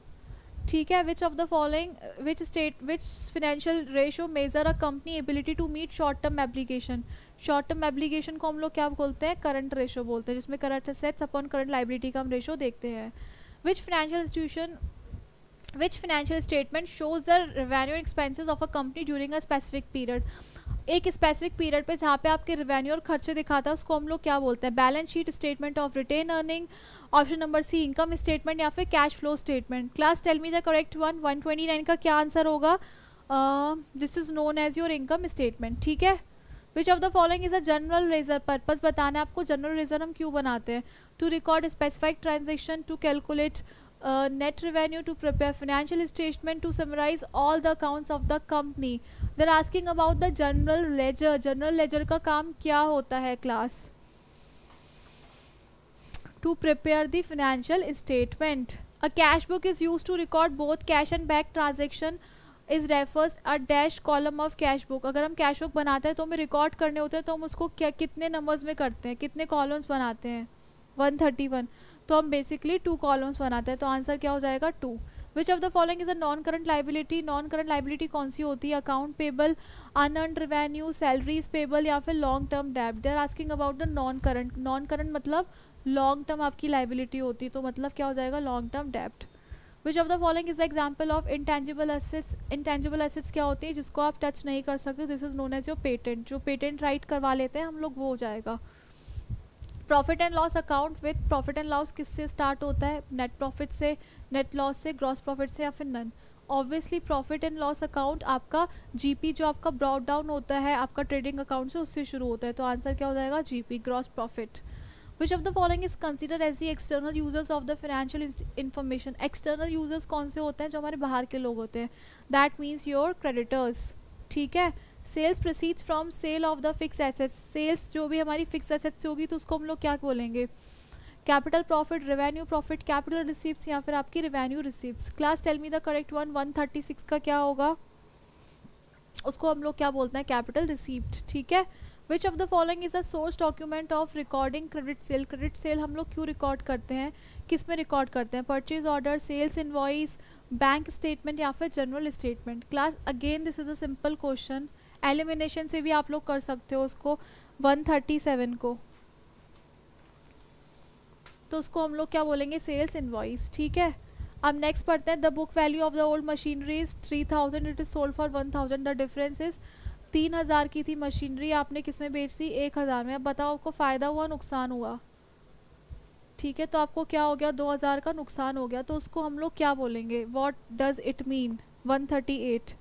Speaker 1: ठीक है। Which of the following which financial ratio measure a company ability to meet short term application. Short term application को हम लोग क्या बोलते हैं? करंट रेशो बोलते हैं, जिसमें current assets upon current liability का हम रेशो देखते हैं। Which financial statement shows the revenue expenses of a company during a specific period। एक स्पेसिफिक पीरियड पे जहाँ पे आपके रेवेन्यू और खर्चे दिखाता है उसको हम लोग क्या बोलते हैं, balance sheet, statement of retained earning, option number C income statement या फिर cash flow statement. Class tell me the correct one. 129 का क्या आंसर होगा? This is known as your income statement. ठीक है। Which of the following is a general ledger, purpose बताना है आपको जनरल लेजर हम क्यों बनाते हैं, to record specified transaction, to calculate net revenue, to prepare financial statement, to summarize all the accounts of the company. They're asking about the general ledger. general ledger का काम क्या होता है class? To prepare the financial statement. A cash book is used to record both cash and bank transaction. is refers a dash column of cash book. अगर हम कैश बुक बनाते हैं तो हमें रिकॉर्ड करने होते हैं तो हम उसको क्या कितने नंबर्स में करते हैं, कितने कॉलम्स बनाते हैं? 131। तो हम बेसिकली 2 कॉलम्स बनाते हैं, तो आंसर क्या हो जाएगा 2। Which of the following is a non current liability, non current liability कौन सी होती है? Account payable, unearned revenue, salaries payable या फिर लॉन्ग टर्म डेब्ट। They are asking about the non current. Non current मतलब लॉन्ग टर्म आपकी लाइबिलिटी होती है, तो मतलब क्या हो जाएगा लॉन्ग टर्म डेब्ट। Which of the following is the example of intangible assets. Intangible assets क्या होती है? जिसको आप टच नहीं कर सकते, this is known as your patent. जो पेटेंट राइट करवा लेते हैं हम लोग वो हो जाएगा। Profit and loss account with profit and loss किससे स्टार्ट होता है? नेट प्रॉफिट से, नेट लॉस से, ग्रॉस प्रॉफिट से या फिर none. Obviously profit and loss account आपका जीपी जो आपका ब्रॉट डाउन होता है आपका ट्रेडिंग अकाउंट से, उससे शुरू होता है, तो आंसर क्या हो जाएगा GP, gross profit. Which of the following is consider as the external users of the financial information. External users कौन से होते हैं? जो हमारे बाहर के लोग होते हैं, दैट मीन्स योर क्रेडिटर्स। ठीक है। Sales proceeds from sale of the fix assets. Sales जो भी हमारी फिक्स एसेट्स होगी तो उसको हम लोग क्या बोलेंगे? Capital profit, revenue profit, capital receipts या फिर आपकी revenue receipts. Class tell me the correct one. 136 का क्या होगा? उसको हम लोग क्या बोलते हैं? Capital receipt. ठीक है। Which of the following is a source document of recording credit sale. Credit sale हम लोग क्यों रिकॉर्ड करते हैं, किस में रिकॉर्ड करते हैं? Purchase order, sales invoice, bank statement या फिर general statement. Class again this is a simple question, elimination से भी आप लोग कर सकते हो उसको। 137 को तो उसको हम लोग क्या बोलेंगे? Sales invoice. ठीक है। अब नेक्स्ट पढ़ते हैं। The book value of the old machinery is 3000, it is sold for 1000। The difference is 3000 की थी मशीनरी, आपने किस में बेच दी? 1000 में। अब बताओ आपको फ़ायदा हुआ नुकसान हुआ? ठीक है। तो आपको क्या हो गया? 2000 का नुकसान हो गया, तो उसको हम लोग क्या बोलेंगे? What does it mean? 138।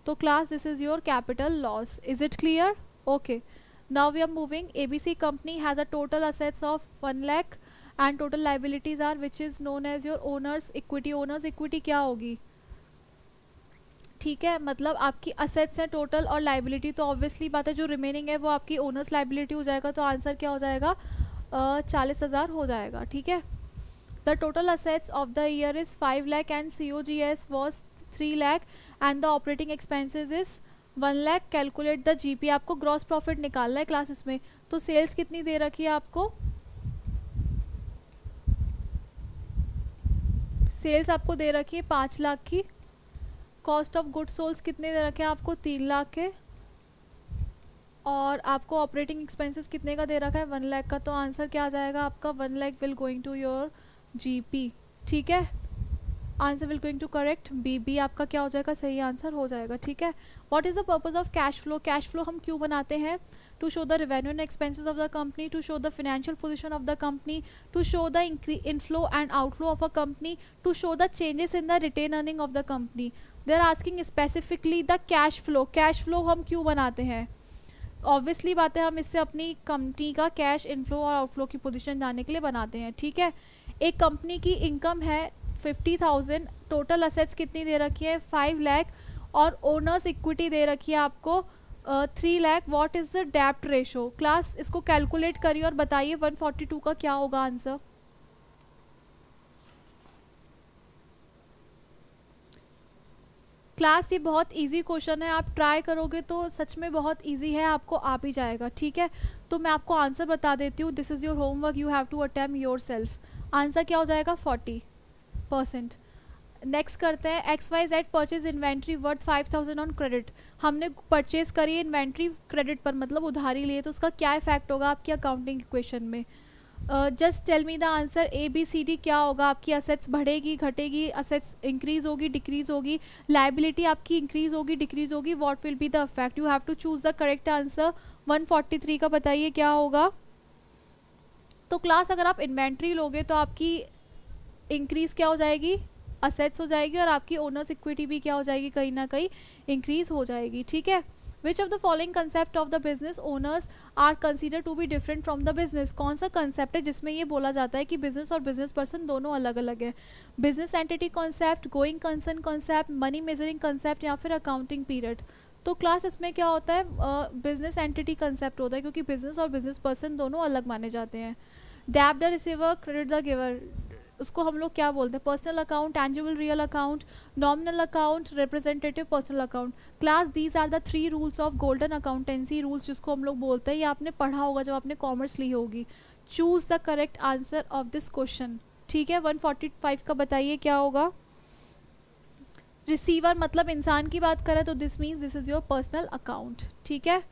Speaker 1: तो class this is your capital loss. Is it clear? Okay, now we are moving. ABC company has a total assets of 1 lakh and total liabilities are which is known as your owners equity. Owners equity क्या होगी? ठीक है, मतलब आपकी असेट्स है टोटल और लाइबिलिटी, तो ऑब्वियसली बात है जो रिमेनिंग है वो आपकी ओनर्स लाइबिलिटी हो जाएगा, तो आंसर क्या हो जाएगा? 40,000 हो जाएगा। ठीक है। The total assets of the year is 5 lakh and COGS was 3 lakh and the operating expenses is 1 lakh. Calculate the GP। आपको ग्रॉस प्रॉफिट निकालना है क्लासेस में, तो सेल्स कितनी दे रखी है आपको? सेल्स आपको दे रखी है 5 लाख की। कॉस्ट ऑफ गुड सोल्स कितने दे रखे हैं आपको? 3 लाख के। और आपको ऑपरेटिंग एक्सपेंसेस कितने का दे रखा है? 1 लाख का। तो आंसर क्या आ जाएगा आपका? 1 lakh will going to your GP। ठीक है। Answer will going to correct be आपका क्या हो जाएगा? सही आंसर हो जाएगा। ठीक है। What is the purpose of cash flow? Cash flow हम क्यों बनाते हैं? To show the revenue and expenses of the company, to show the financial position of the company, to show the inflow and outflow of a company, to show the changes in the retained earning of the company. They are asking specifically the cash flow. Cash flow हम क्यों बनाते हैं? ऑब्वियसली बात है हम इससे अपनी कंपनी का कैश इनफ्लो और आउटफ्लो की पोजीशन जानने के लिए बनाते हैं। ठीक है। एक कंपनी की इनकम है 50,000, टोटल असेट्स कितनी दे रखी है? 5 लाख और ओनर्स इक्विटी दे रखी है आपको 3 लाख। व्हाट इज द डेब्ट रेशो? क्लास इसको कैलकुलेट करिए और बताइए 142 का क्या होगा आंसर? क्लास ये बहुत इजी क्वेश्चन है, आप ट्राई करोगे तो सच में बहुत इजी है, आपको आ भी जाएगा। ठीक है। तो मैं आपको आंसर बता देती हूँ। This is your homework, you have to attempt yourself. Answer क्या हो जाएगा? 40%। नेक्स्ट करते हैं। XYZ purchase inventory worth 5000 on credit. हमने परचेज करी है इन्वेंट्री क्रेडिट पर, मतलब उधारी लिए, तो उसका क्या इफेक्ट होगा आपकी अकाउंटिंग इक्वेशन में? Just tell me the answer ABCD क्या होगा. आपकी असेट्स बढ़ेगी, घटेगी, असेट्स इंक्रीज होगी, डिक्रीज होगी, लाइबिलिटी आपकी इंक्रीज होगी, डिक्रीज होगी, what will be the effect. You have to choose the correct answer. 143 का बताइए क्या होगा. तो क्लास अगर आप इन्वेंट्री लोगे तो आपकी इंक्रीज क्या हो जाएगी, असेट्स हो जाएगी, और आपकी ओनर्स इक्विटी भी क्या हो जाएगी, कहीं ना कहीं इंक्रीज हो जाएगी. ठीक है. Which of the following concept of the business owners are consider to be different from the business. कौन सा कंसेप्ट है जिसमें ये बोला जाता है कि बिजनेस और बिजनेस पर्सन दोनों अलग अलग है. Business entity concept, going concern concept, money measuring concept, या फिर अकाउंटिंग पीरियड. तो क्लास इसमें क्या होता है, बिजनेस एंटिटी कंसेप्ट होता है, क्योंकि बिजनेस और बिजनेस पर्सन दोनों अलग माने जाते हैं. Debit the receiver, credit the giver, उसको हम लोग क्या बोलते हैं, personal account, tangible real account, nominal account, representative personal account. Class these are the 3 rules of golden accountancy rules, जिसको हम लोग बोलते हैं. ये आपने पढ़ा होगा जब आपने कॉमर्स ली होगी. Choose the correct answer of this question. ठीक है. 145 का बताइए क्या होगा. रिसीवर मतलब इंसान की बात करें तो this means this is your personal account. ठीक है.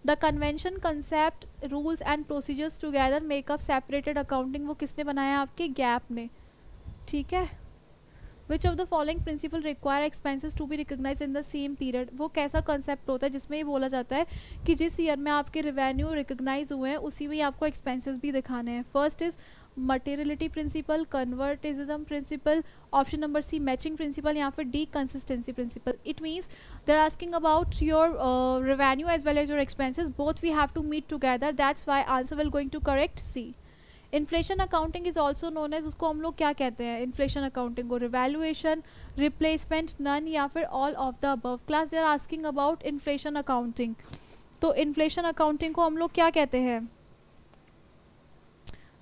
Speaker 1: The convention, concept, rules and procedures together make up separated accounting. वो किसने बनाया, आपके गैप ने. ठीक है. Which of the following principle require expenses to be recognise in the same period. वो कैसा कंसेप्ट होता है जिसमें ये बोला जाता है कि जिस ईयर में आपके रेवेन्यू रिकग्नाइज हुए हैं उसी में आपको एक्सपेंसेस भी दिखाने हैं. First is materiality principle, conservatism principle, option number C matching principle, या फिर D consistency principle. It means they are asking about your revenue as well as your expenses, both we have to meet together. That's why answer will going to correct C. Inflation accounting is also known as, उसको हम लोग क्या कहते हैं, इन्फ्लेशन अकाउंटिंग को, रिवैल्यूएशन, रिप्लेसमेंट, नन, या फिर all of the above. Class they are asking about inflation accounting. तो इन्फ्लेशन अकाउंटिंग को हम लोग क्या कहते हैं,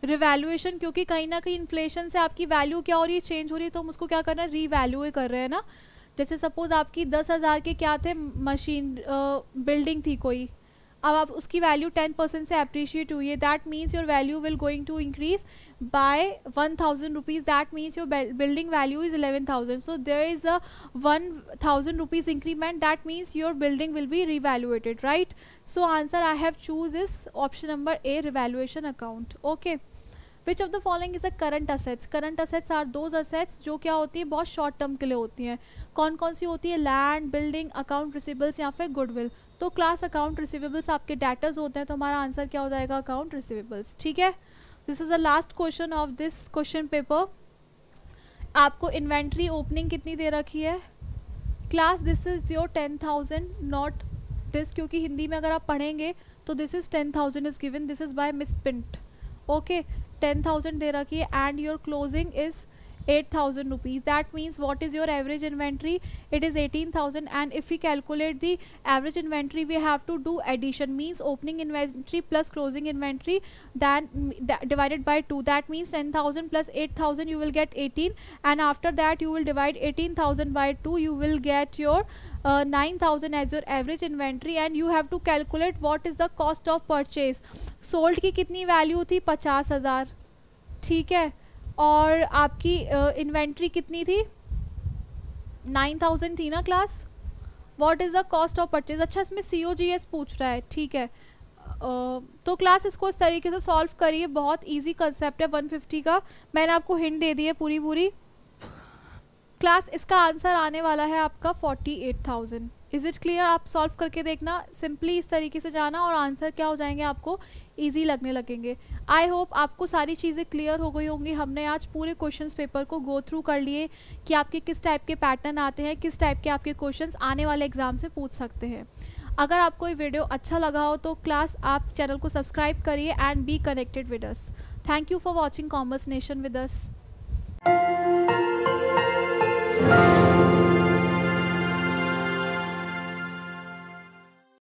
Speaker 1: रिवैल्यूएशन, क्योंकि कहीं ना कहीं इन्फ्लेशन से आपकी वैल्यू क्या हो रही है, चेंज हो रही है, तो हम उसको क्या कर रहे हैं, रीवैल्यू कर रहे हैं ना. जैसे सपोज आपकी 10,000 के क्या थे, मशीन बिल्डिंग थी कोई, अब आप उसकी वैल्यू 10% से अप्रिशिएट हुई है. That means your value will going to increase by 1,000 rupees. That means your building value is 11,000. So there is a 1,000 rupees increment. That means your building will be revaluated, right. So answer I have choose is option number A, revaluation account. Okay. Which of the following is a current assets. Current assets are those assets जो क्या होती है, बहुत शॉर्ट टर्म के लिए होती हैं. कौन कौन सी होती है, लैंड, बिल्डिंग, अकाउंट रिसीवेबल्स, या फिर गुडविल. तो क्लास अकाउंट रिसीवेबल्स आपके डेटर्स होते हैं, तो हमारा आंसर क्या हो जाएगा, अकाउंट रिसीवेबल्स. ठीक है. This is the last question of this question paper. आपको इन्वेंट्री ओपनिंग कितनी दे रखी है class, this is your 10,000, not this, क्योंकि हिंदी में अगर आप पढ़ेंगे तो this is 10,000 is given, this is by misprint. Okay. 10,000 दे रखी है and your closing is 8,000 rupees. That means what is your average inventory? It is 18,000. And if we calculate the average inventory, we have to do addition, means opening inventory plus closing inventory, then divided by 2. That means 10,000 plus 8,000 you will get 18, and after that you will divide 18,000 by 2, you will get your 9,000 as your average inventory. And you have to calculate what is the cost of purchase. Sold की कितनी वैल्यू थी, 50,000. ठीक है. और आपकी इन्वेंट्री कितनी थी, 9,000 थी ना class. What is the cost of purchase. अच्छा, इसमें COGS पूछ रहा है. ठीक है. तो क्लास इसको इस तरीके से सॉल्व करिए, बहुत इजी कंसेप्ट है. 150 का मैंने आपको हिंट दे दी है पूरी. क्लास इसका आंसर आने वाला है आपका 48,000. Is it clear. आप सॉल्व करके देखना, सिंपली इस तरीके से जाना और आंसर क्या हो जाएंगे, आपको इजी लगने लगेंगे. आई होप आपको सारी चीज़ें क्लियर हो गई होंगी. हमने आज पूरे क्वेश्चंस पेपर को गो थ्रू कर लिए कि आपके किस टाइप के पैटर्न आते हैं, किस टाइप के आपके क्वेश्चंस आने वाले एग्जाम से पूछ सकते हैं. अगर आपको ये वीडियो अच्छा लगा हो तो क्लास आप चैनल को सब्सक्राइब करिए and be connected with us. Thank you for watching commerce nation with us.